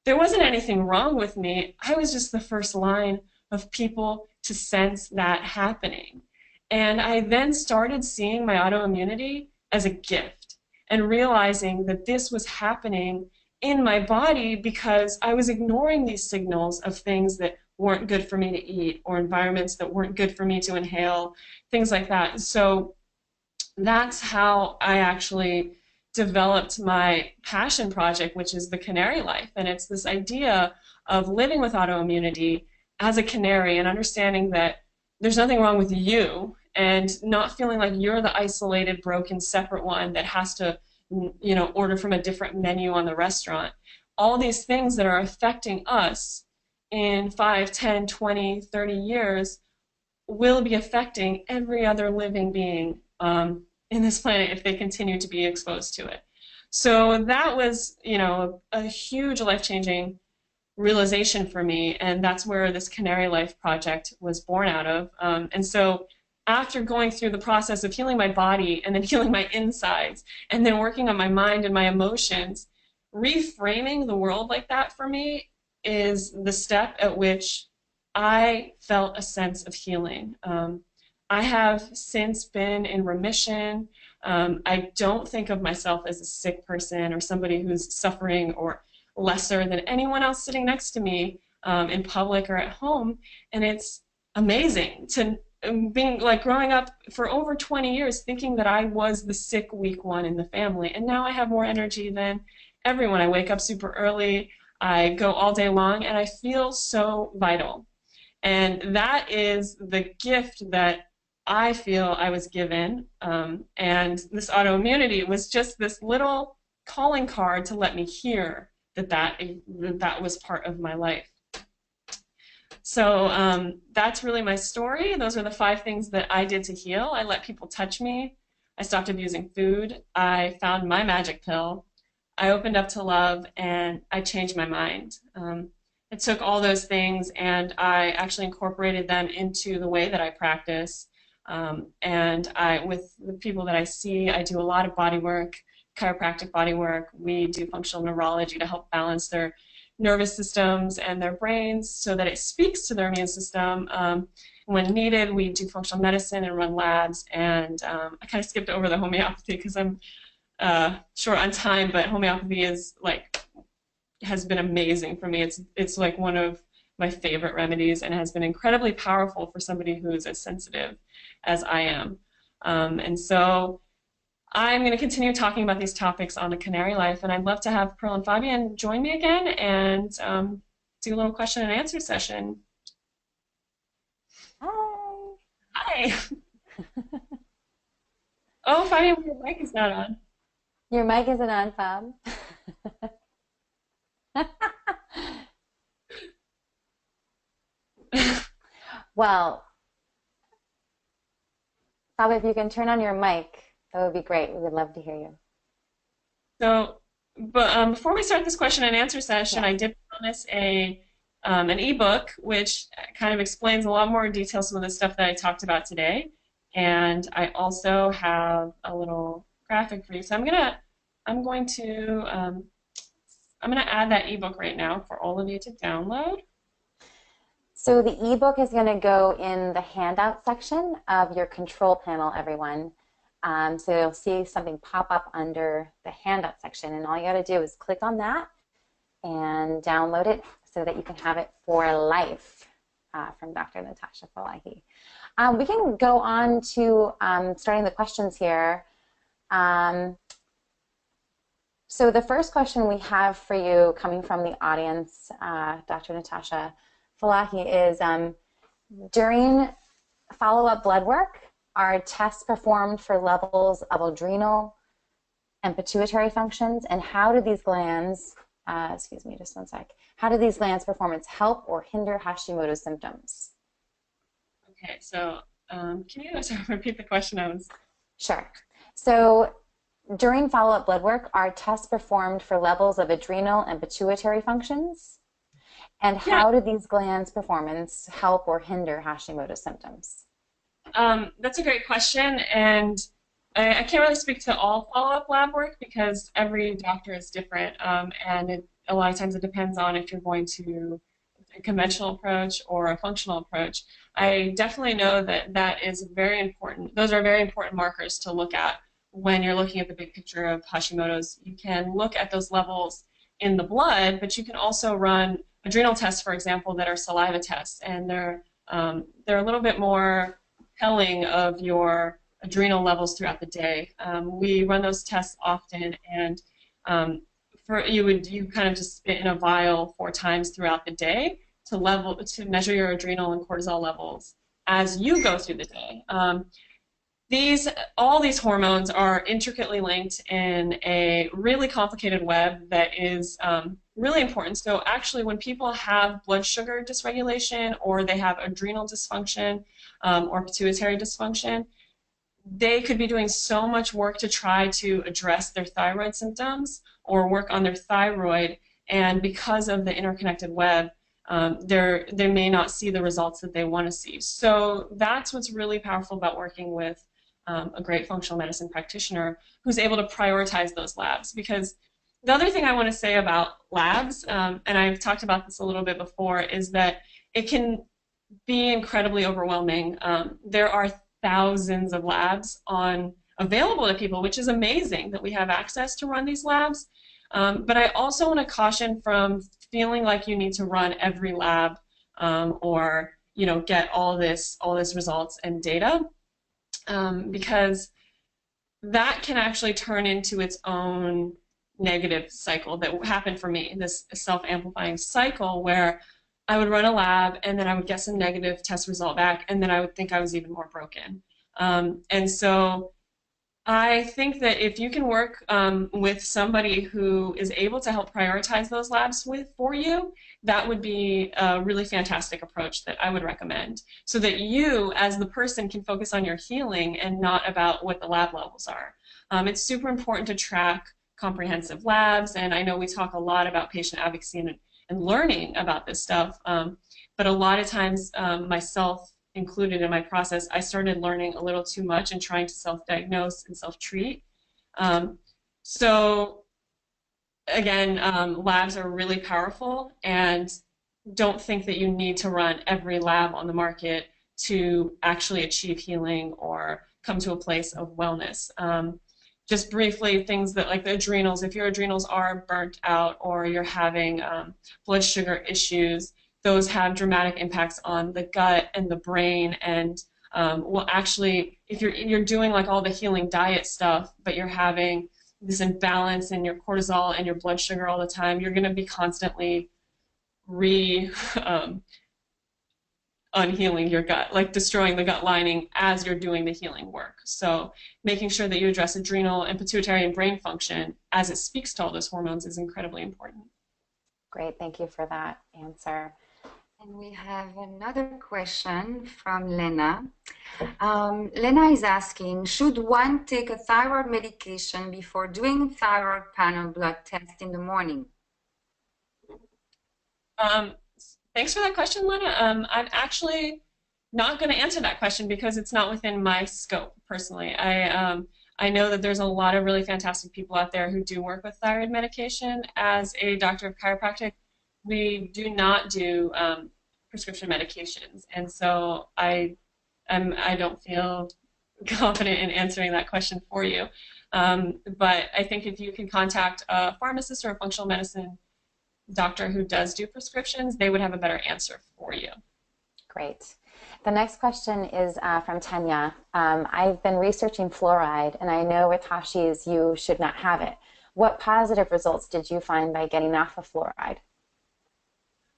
there wasn't anything wrong with me. I was just the first line of people to sense that happening. And I then started seeing my autoimmunity as a gift. and realizing that this was happening in my body because I was ignoring these signals of things that weren't good for me to eat or environments that weren't good for me to inhale, things like that. So that's how I actually developed my passion project, which is the Canary Life. And it's this idea of living with autoimmunity as a canary and understanding that there's nothing wrong with you and not feeling like you're the isolated, broken, separate one that has to, you know, order from a different menu on the restaurant. All these things that are affecting us in 5, 10, 20, 30 years will be affecting every other living being in this planet if they continue to be exposed to it. So that was, you know, a huge life-changing realization for me, and that's where this Canary Life project was born out of. And so after going through the process of healing my body and then healing my insides and then working on my mind and my emotions, reframing the world like that for me is the step at which I felt a sense of healing. I have since been in remission. I don't think of myself as a sick person or somebody who's suffering or lesser than anyone else sitting next to me in public or at home. And it's amazing to being like growing up for over 20 years thinking that I was the sick, weak one in the family. And now I have more energy than everyone. I wake up super early. I go all day long and I feel so vital. And that is the gift that I feel I was given, and this autoimmunity was just this little calling card to let me hear that was part of my life. So that's really my story. Those are the 5 things that I did to heal. I let people touch me. I stopped abusing food. I found my magic pill. I opened up to love, and I changed my mind. I took all those things and I actually incorporated them into the way that I practice. And with the people that I see, I do a lot of body work, chiropractic body work. We do functional neurology to help balance their nervous systems and their brains so that it speaks to their immune system. When needed, we do functional medicine and run labs. And I kind of skipped over the homeopathy because I'm short on time, but homeopathy is has been amazing for me. It's like one of my favorite remedies and has been incredibly powerful for somebody who's as sensitive as I am. And so I'm going to continue talking about these topics on the Canary Life, and I'd love to have Pearl and Fabian join me again and do a little question and answer session. Hi. Hi. Oh, Fabian, your mic is not on. Your mic isn't on, Fab. Well, Fab, if you can turn on your mic, that would be great. We would love to hear you. So, but before we start this question and answer session, I did promise an ebook which kind of explains a lot more in detail some of the stuff that I talked about today, and I also have a little graphic for you. So I'm going to add that ebook right now for all of you to download. So the ebook is going to go in the handout section of your control panel, everyone. So you'll see something pop up under the handout section, and all you got to do is click on that and download it so that you can have it for life from Dr. Natasha Fallahi. We can go on to starting the questions here. So the first question we have for you coming from the audience, Dr. Natasha Fallahi, is during follow-up blood work, are tests performed for levels of adrenal and pituitary functions, and how do these glands, excuse me, just one sec, how do these glands' performance help or hinder Hashimoto's symptoms? Okay, so can you repeat the question? Sure. So during follow-up blood work, are tests performed for levels of adrenal and pituitary functions? And how do these glands' performance help or hinder Hashimoto's symptoms? That's a great question, and I can't really speak to all follow-up lab work because every doctor is different, and a lot of times it depends on if you're going to a conventional approach or a functional approach. I definitely know that that is very important. Those are very important markers to look at when you're looking at the big picture of Hashimoto's, you can look at those levels in the blood, but you can also run adrenal tests, for example, that are saliva tests, and they're a little bit more telling of your adrenal levels throughout the day. We run those tests often, and you kind of just spit in a vial 4 times throughout the day to measure your adrenal and cortisol levels as you go through the day. All these hormones are intricately linked in a really complicated web that is really important. So actually, when people have blood sugar dysregulation, or they have adrenal dysfunction, or pituitary dysfunction, they could be doing so much work to try to address their thyroid symptoms or work on their thyroid, and because of the interconnected web, they may not see the results that they want to see. So that's what's really powerful about working with a great functional medicine practitioner who's able to prioritize those labs. Because the other thing I want to say about labs, and I've talked about this a little bit before, is that it can be incredibly overwhelming. There are thousands of labs available to people, which is amazing that we have access to run these labs. But I also want to caution from feeling like you need to run every lab, or get all this results and data, because that can actually turn into its own negative cycle that happened for me, this self-amplifying cycle where I would run a lab and then I would get some negative test result back, and then I would think I was even more broken. And so I think that if you can work with somebody who is able to help prioritize those labs for you, that would be a really fantastic approach that I would recommend, so that you as the person can focus on your healing and not about what the lab levels are. It's super important to track comprehensive labs, and I know we talk a lot about patient advocacy and learning about this stuff, but a lot of times, myself included in my process, I started learning a little too much and trying to self-diagnose and self-treat. So again, labs are really powerful, and don't think that you need to run every lab on the market to actually achieve healing or come to a place of wellness. Just briefly, things that like the adrenals, if your adrenals are burnt out or you're having blood sugar issues, those have dramatic impacts on the gut and the brain, and will actually, if you're doing like all the healing diet stuff, but you're having this imbalance in your cortisol and your blood sugar all the time, you're going to be constantly unhealing your gut, like destroying the gut lining as you're doing the healing work. So making sure that you address adrenal and pituitary and brain function as it speaks to all those hormones is incredibly important. Great, thank you for that answer. And we have another question from Lena. Lena is asking, should one take a thyroid medication before doing thyroid panel blood test in the morning? Thanks for that question, Lena. I'm actually not going to answer that question because it's not within my scope personally. I know that there's a lot of really fantastic people out there who do work with thyroid medication. As a doctor of chiropractic, we do not do prescription medications, and so I don't feel confident in answering that question for you. But I think if you can contact a pharmacist or a functional medicine doctor who does do prescriptions, they would have a better answer for you. Great. The next question is from Tanya. I've been researching fluoride, and I know with Hashi's you should not have it. What positive results did you find by getting off of fluoride?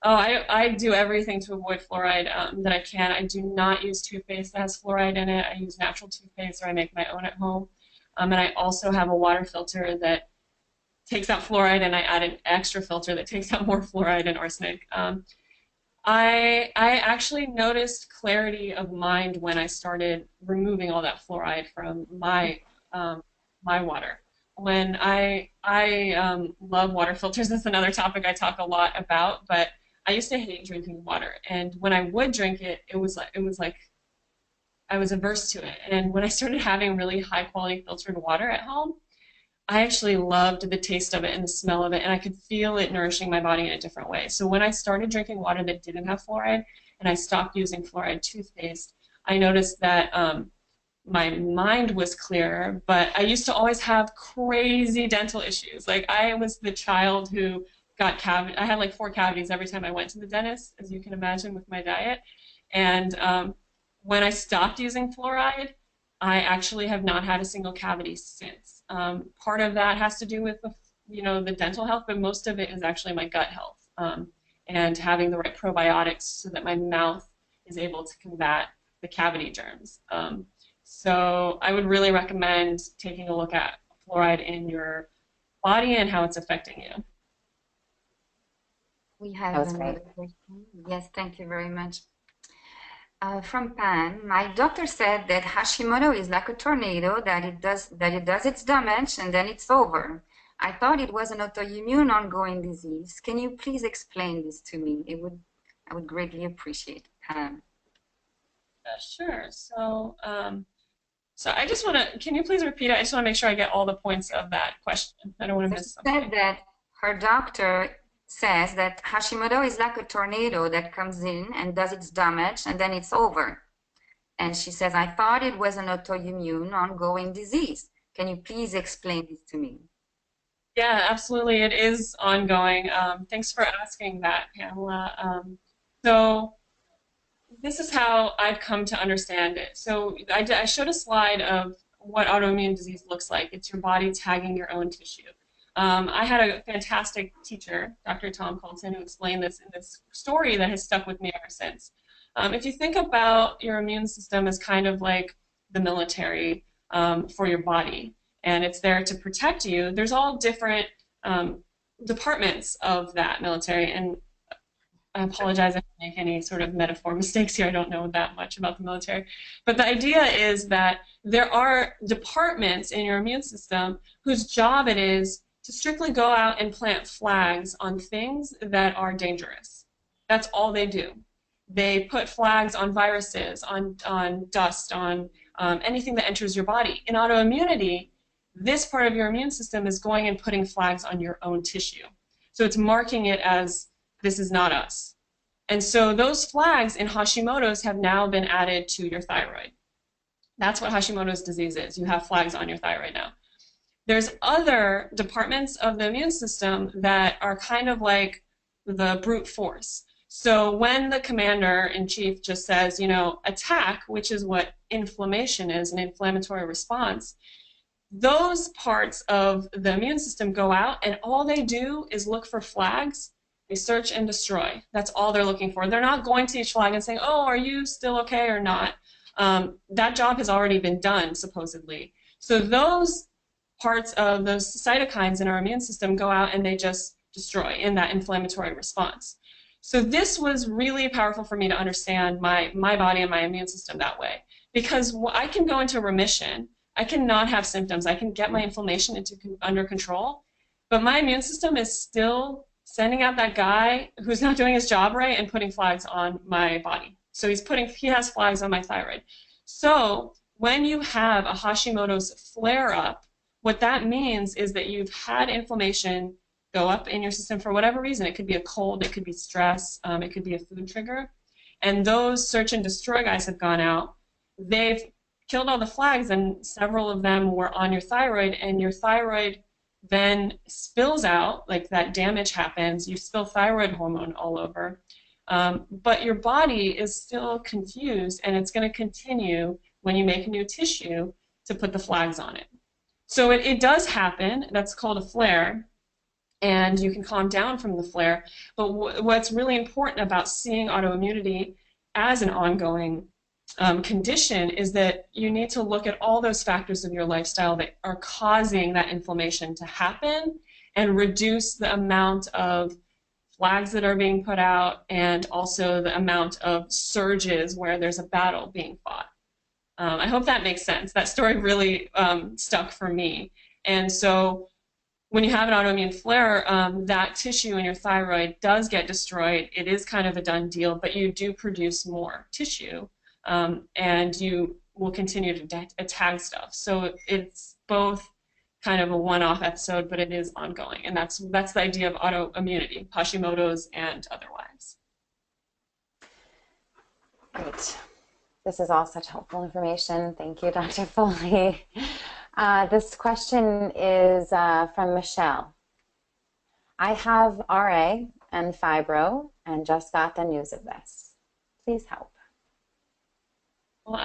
Oh, I do everything to avoid fluoride that I can. I do not use toothpaste that has fluoride in it. I use natural toothpaste, or I make my own at home. And I also have a water filter that takes out fluoride, and I add an extra filter that takes out more fluoride and arsenic. I actually noticed clarity of mind when I started removing all that fluoride from my water. When I love water filters. That's another topic I talk a lot about, but I used to hate drinking water, and when I would drink it, it was like I was averse to it. And when I started having really high quality filtered water at home, I actually loved the taste of it and the smell of it, and I could feel it nourishing my body in a different way. So when I started drinking water that didn't have fluoride, and I stopped using fluoride toothpaste, I noticed that my mind was clearer, but I used to always have crazy dental issues. Like I was the child who got cavity. I had like 4 cavities every time I went to the dentist, as you can imagine with my diet. And when I stopped using fluoride, I actually have not had a single cavity since. Part of that has to do with the dental health, but most of it is actually my gut health, and having the right probiotics so that my mouth is able to combat the cavity germs. So I would really recommend taking a look at fluoride in your body and how it's affecting you. We have That was another great. question. Yes, thank you very much. From Pan, my doctor said that Hashimoto is like a tornado, that it does its damage and then it's over. I thought it was an autoimmune ongoing disease. Can you please explain this to me? I would greatly appreciate it, Pan. Sure. So I just want to, can you please repeat it? I just want to make sure I get all the points of that question. I don't want to She miss said something. that her doctor says that Hashimoto is like a tornado that comes in and does its damage and then it's over. And she says, I thought it was an autoimmune ongoing disease. Can you please explain this to me? Yeah, absolutely. It is ongoing. Thanks for asking that, Pamela. So this is how I've come to understand it. So I showed a slide of what autoimmune disease looks like. It's your body tagging your own tissue. I had a fantastic teacher, Dr. Tom Colton, who explained this in this story that has stuck with me ever since. If you think about your immune system as kind of like the military for your body, and it's there to protect you, there's all different departments of that military. And I apologize if I make any sort of metaphor mistakes here. I don't know that much about the military. But the idea is that there are departments in your immune system whose job it is to strictly go out and plant flags on things that are dangerous. That's all they do. They put flags on viruses, on dust, on anything that enters your body. In autoimmunity, this part of your immune system is going and putting flags on your own tissue. So it's marking it as, this is not us. And so those flags in Hashimoto's have now been added to your thyroid. That's what Hashimoto's disease is. You have flags on your thyroid now. There's other departments of the immune system that are kind of like the brute force. So when the commander-in-chief just says, attack, which is what inflammation is, an inflammatory response, those parts of the immune system go out and all they do is look for flags. They search and destroy. That's all they're looking for. They're not going to each flag and saying, oh, are you still okay or not? That job has already been done, supposedly. So those parts of those cytokines in our immune system go out and they just destroy in that inflammatory response. So this was really powerful for me to understand my body and my immune system that way. Because I can go into remission. I can not have symptoms. I can get my inflammation under control. But my immune system is still sending out that guy who's not doing his job right and putting flags on my body. So he has flags on my thyroid. So when you have a Hashimoto's flare-up, what that means is that you've had inflammation go up in your system for whatever reason. It could be a cold, it could be stress, it could be a food trigger. And those search and destroy guys have gone out. They've killed all the flags, and several of them were on your thyroid, and your thyroid then spills out, like that damage happens, you spill thyroid hormone all over, but your body is still confused, and it's going to continue when you make new tissue to put the flags on it. So it does happen. That's called a flare, and you can calm down from the flare. But what's really important about seeing autoimmunity as an ongoing condition is that you need to look at all those factors of your lifestyle that are causing that inflammation to happen and reduce the amount of flags that are being put out and also the amount of surges where there's a battle being fought. I hope that makes sense. That story really stuck for me. And so when you have an autoimmune flare, that tissue in your thyroid does get destroyed. It is kind of a done deal, but you do produce more tissue. And you will continue to tag stuff. So it's both kind of a one-off episode, but it is ongoing. And that's the idea of autoimmunity, Hashimoto's and otherwise. Great. This is all such helpful information. Thank you, Dr. Fallahi. This question is from Michelle. I have RA and fibro and just got the news of this. Please help. Well,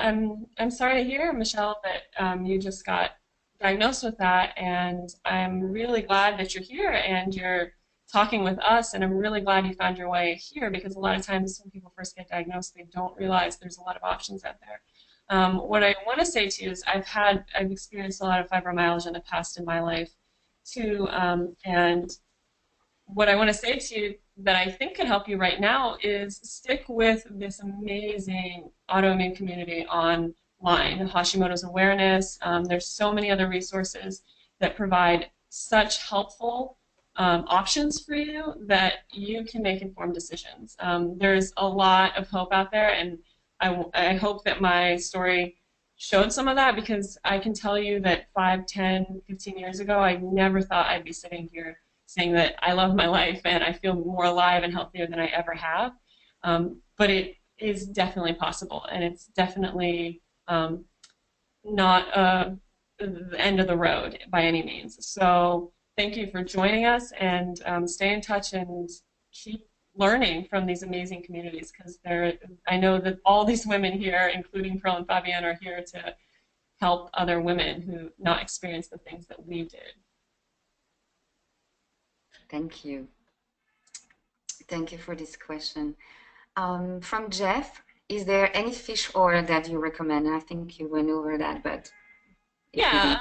I'm sorry to hear, Michelle, that you just got diagnosed with that, and I'm really glad that you're here and you're talking with us, and I'm really glad you found your way here, because a lot of times when people first get diagnosed, they don't realize there's a lot of options out there. What I want to say to you is I've experienced a lot of fibromyalgia in the past in my life too, and what I want to say to you that I think can help you right now is stick with this amazing autoimmune community online, Hashimoto's awareness. There's so many other resources that provide such helpful options for you that you can make informed decisions. There's a lot of hope out there, and I hope that my story showed some of that, because I can tell you that 5, 10, 15 years ago, I never thought I'd be sitting here saying that I love my life and I feel more alive and healthier than I ever have. But it is definitely possible, and it's definitely not the end of the road by any means. So thank you for joining us, and stay in touch and keep learning from these amazing communities, because I know that all these women here, including Pearl and Fabienne, are here to help other women who not experience the things that we did. Thank you. Thank you for this question. From Jeff, is there any fish oil that you recommend? I think you went over that, but yeah.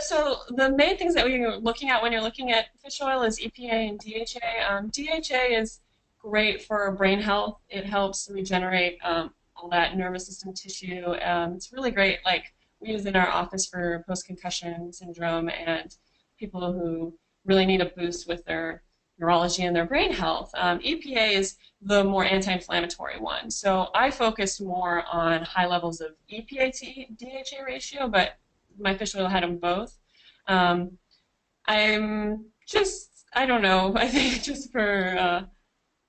So the main things that we're looking at when you're looking at fish oil is EPA and DHA. DHA is great for brain health. It helps regenerate all that nervous system tissue. It's really great. Like, we use it in our office for post-concussion syndrome and people who really need a boost with their neurology and their brain health. EPA is the more anti-inflammatory one. So I focus more on high levels of EPA to DHA ratio, but my fish oil had them both. I don't know, I think just for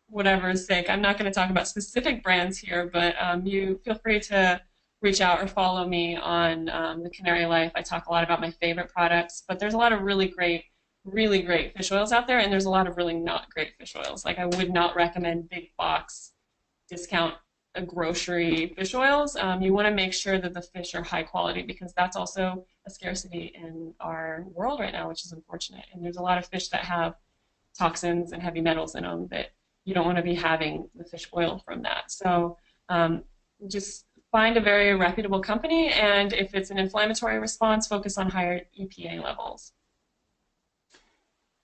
whatever's sake, I'm not going to talk about specific brands here, but you feel free to reach out or follow me on the Canary Life. I talk a lot about my favorite products, but there's a lot of really great fish oils out there, and there's a lot of really not great fish oils. Like, I would not recommend big box discount grocery fish oils. You want to make sure that the fish are high quality, because that's also a scarcity in our world right now, which is unfortunate. And there's a lot of fish that have toxins and heavy metals in them that you don't want to be having the fish oil from that. So just find a very reputable company, and if it's an inflammatory response, focus on higher EPA levels.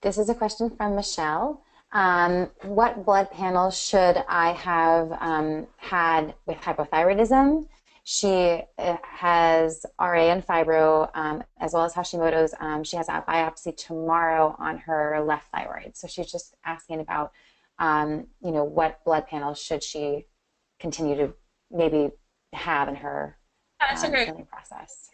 This is a question from Michelle. What blood panel should I have had with hypothyroidism? She has RA and fibro, as well as Hashimoto's. She has a biopsy tomorrow on her left thyroid. So she's just asking about, what blood panel should she continue to maybe have in her healing process?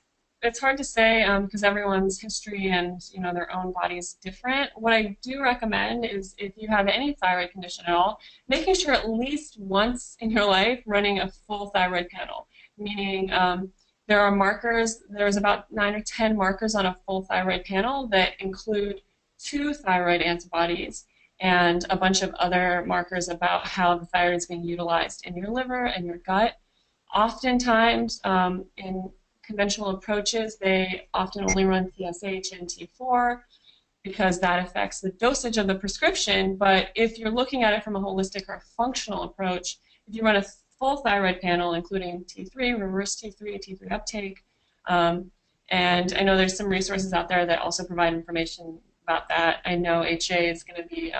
It's hard to say because everyone's history and their own body is different. What I do recommend is, if you have any thyroid condition at all, making sure at least once in your life running a full thyroid panel, meaning there are markers. There's about 9 or 10 markers on a full thyroid panel that include 2 thyroid antibodies and a bunch of other markers about how the thyroid is being utilized in your liver and your gut. Oftentimes, in conventional approaches, they often only run TSH and T4 because that affects the dosage of the prescription. But if you're looking at it from a holistic or functional approach, if you run a full thyroid panel, including T3, reverse T3, T3 uptake, and I know there's some resources out there that also provide information about that. I know HA is going to be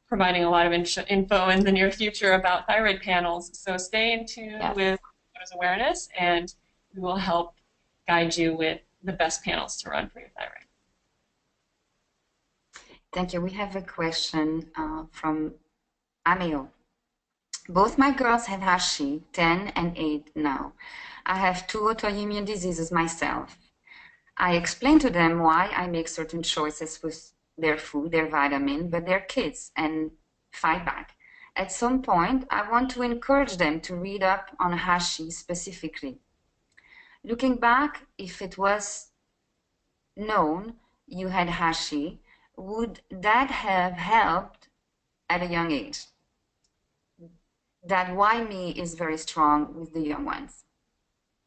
providing a lot of info in the near future about thyroid panels. So stay in tune with awareness, and we will help guide you with the best panels to run for your thyroid. Thank you. We have a question from Ameo. Both my girls have Hashi, 10 and 8 now. I have 2 autoimmune diseases myself. I explain to them why I make certain choices with their food, their vitamin, but they're kids and fight back. At some point, I want to encourage them to read up on Hashi specifically. Looking back, if it was known you had Hashi, would that have helped at a young age? That why me is very strong with the young ones.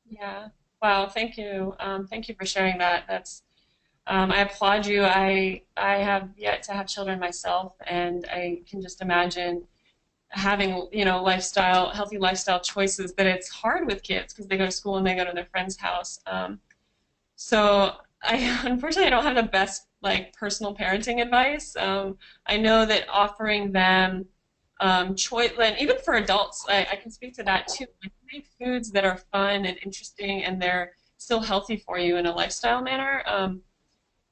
Yeah. Wow. Thank you. Thank you for sharing that. That's I applaud you. I have yet to have children myself, and I can just imagine having, you know, healthy lifestyle choices, that it's hard with kids because they go to school and they go to their friend's house. So I unfortunately I don't have the best like personal parenting advice. I know that offering them choice, and even for adults, I can speak to that too. Like, make foods that are fun and interesting and they're still healthy for you in a lifestyle manner.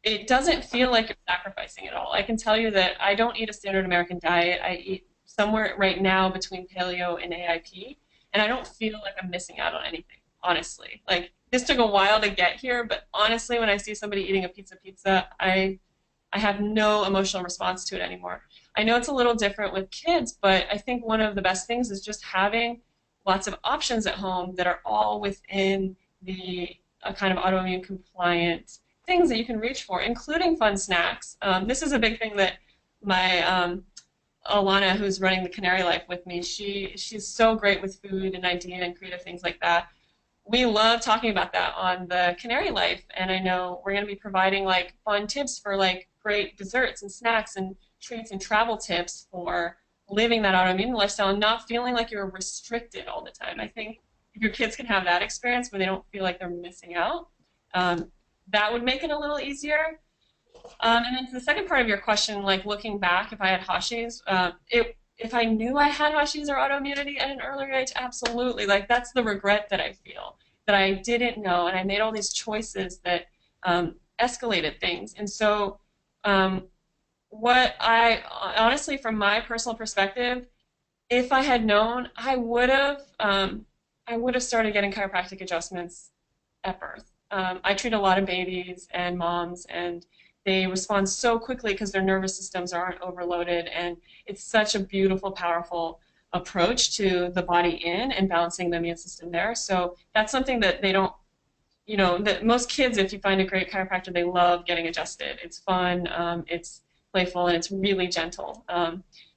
It doesn't feel like you're sacrificing at all. I can tell you that I don't eat a standard American diet. I eat somewhere right now between paleo and AIP, and I don't feel like I'm missing out on anything, honestly. Like, this took a while to get here, but honestly, when I see somebody eating a pizza, I have no emotional response to it anymore. I know it's a little different with kids, but I think one of the best things is just having lots of options at home that are all within the kind of autoimmune compliant things that you can reach for, including fun snacks. This is a big thing that my Alana, who's running the Canary Life with me, she's so great with food and idea and creative things like that. We love talking about that on the Canary Life, and I know we're going to be providing like fun tips for like great desserts and snacks and treats and travel tips for living that autoimmune lifestyle and not feeling like you're restricted all the time. I think if your kids can have that experience where they don't feel like they're missing out, that would make it a little easier. And then to the second part of your question, like looking back, if I had Hashis, if I knew I had Hashis or autoimmunity at an earlier age, absolutely. Like, that's the regret that I feel, that I didn't know, and I made all these choices that escalated things. And so what I honestly, from my personal perspective, if I had known, I would have started getting chiropractic adjustments at birth. I treat a lot of babies and moms, and they respond so quickly because their nervous systems aren't overloaded, and it's such a beautiful, powerful approach to the body in and balancing the immune system there. So that's something that they don't, you know, that most kids, if you find a great chiropractor, they love getting adjusted. It's fun, it's playful, and it's really gentle.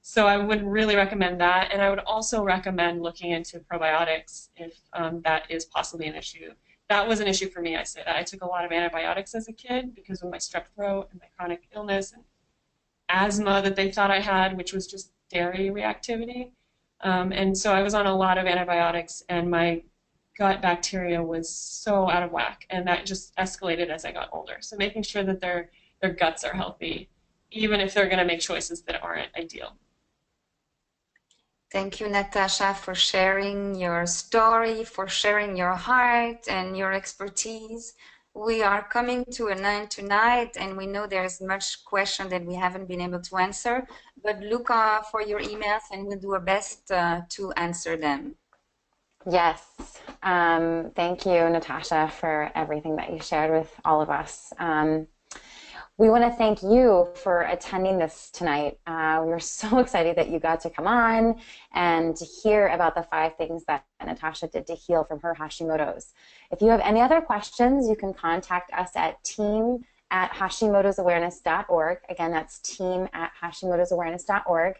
So I would really recommend that, and I would also recommend looking into probiotics if that is possibly an issue. That was an issue for me. I said I took a lot of antibiotics as a kid because of my strep throat and my chronic illness and asthma that they thought I had, which was just dairy reactivity. And so I was on a lot of antibiotics, and my gut bacteria was so out of whack, and that just escalated as I got older. So making sure that their guts are healthy, even if they're going to make choices that aren't ideal. Thank you, Natasha, for sharing your story, for sharing your heart and your expertise. We are coming to an end tonight, and we know there's much question that we haven't been able to answer, but look for your emails, and we'll do our best to answer them. Yes. Thank you, Natasha, for everything that you shared with all of us. We want to thank you for attending this tonight. We're so excited that you got to come on and to hear about the 5 things that Natasha did to heal from her Hashimoto's. If you have any other questions, you can contact us at team@hashimotosawareness.org. Again, that's team@hashimotosawareness.org.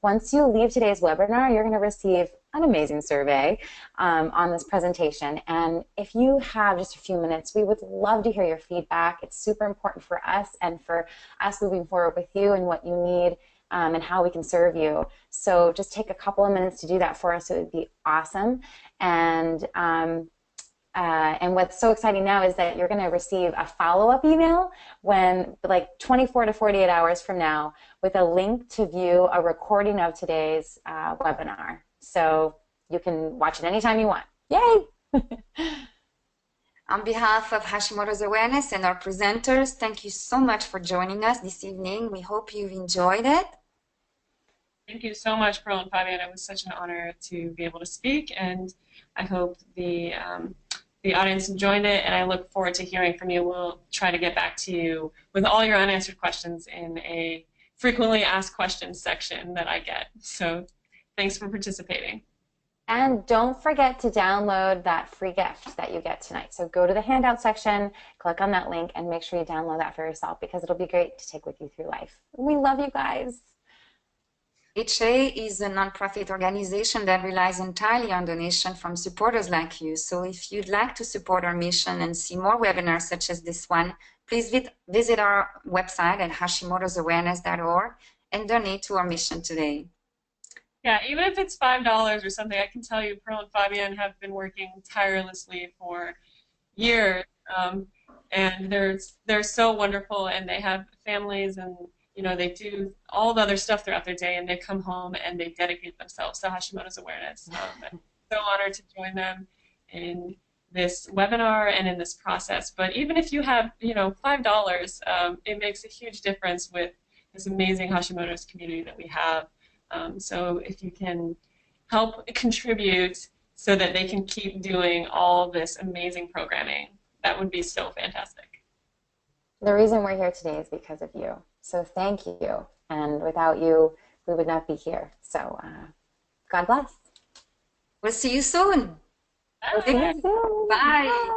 Once you leave today's webinar, you're going to receive an amazing survey on this presentation. And if you have just a few minutes, we would love to hear your feedback. It's super important for us and for us moving forward with you and what you need and how we can serve you. So just take a couple of minutes to do that for us. It would be awesome. And what's so exciting now is that you're going to receive a follow-up email when, like 24 to 48 hours from now, with a link to view a recording of today's webinar. So you can watch it anytime you want. Yay! On behalf of Hashimoto's Awareness and our presenters, thank you so much for joining us this evening. We hope you've enjoyed it. Thank you so much, Pearl and Fabian. It was such an honor to be able to speak, and I hope the audience enjoyed it, and I look forward to hearing from you. We'll try to get back to you with all your unanswered questions in a frequently asked questions section that I get. So thanks for participating. And don't forget to download that free gift that you get tonight. So go to the handout section, click on that link, and make sure you download that for yourself because it'll be great to take with you through life. We love you guys. HA is a nonprofit organization that relies entirely on donation from supporters like you. So if you'd like to support our mission and see more webinars such as this one, please visit our website at hashimotosawareness.org and donate to our mission today. Yeah, even if it's $5 or something, I can tell you Pearl and Fabian have been working tirelessly for years, and they're so wonderful, and they have families, and they do all the other stuff throughout their day, and they come home and they dedicate themselves to Hashimoto's awareness. I'm so honored to join them in this webinar and in this process. But even if you have $5, it makes a huge difference with this amazing Hashimoto's community that we have. So if you can help contribute so that they can keep doing all this amazing programming, that would be so fantastic. The reason we're here today is because of you. So thank you. And without you, we would not be here. So God bless. We'll see you soon. Bye. Bye.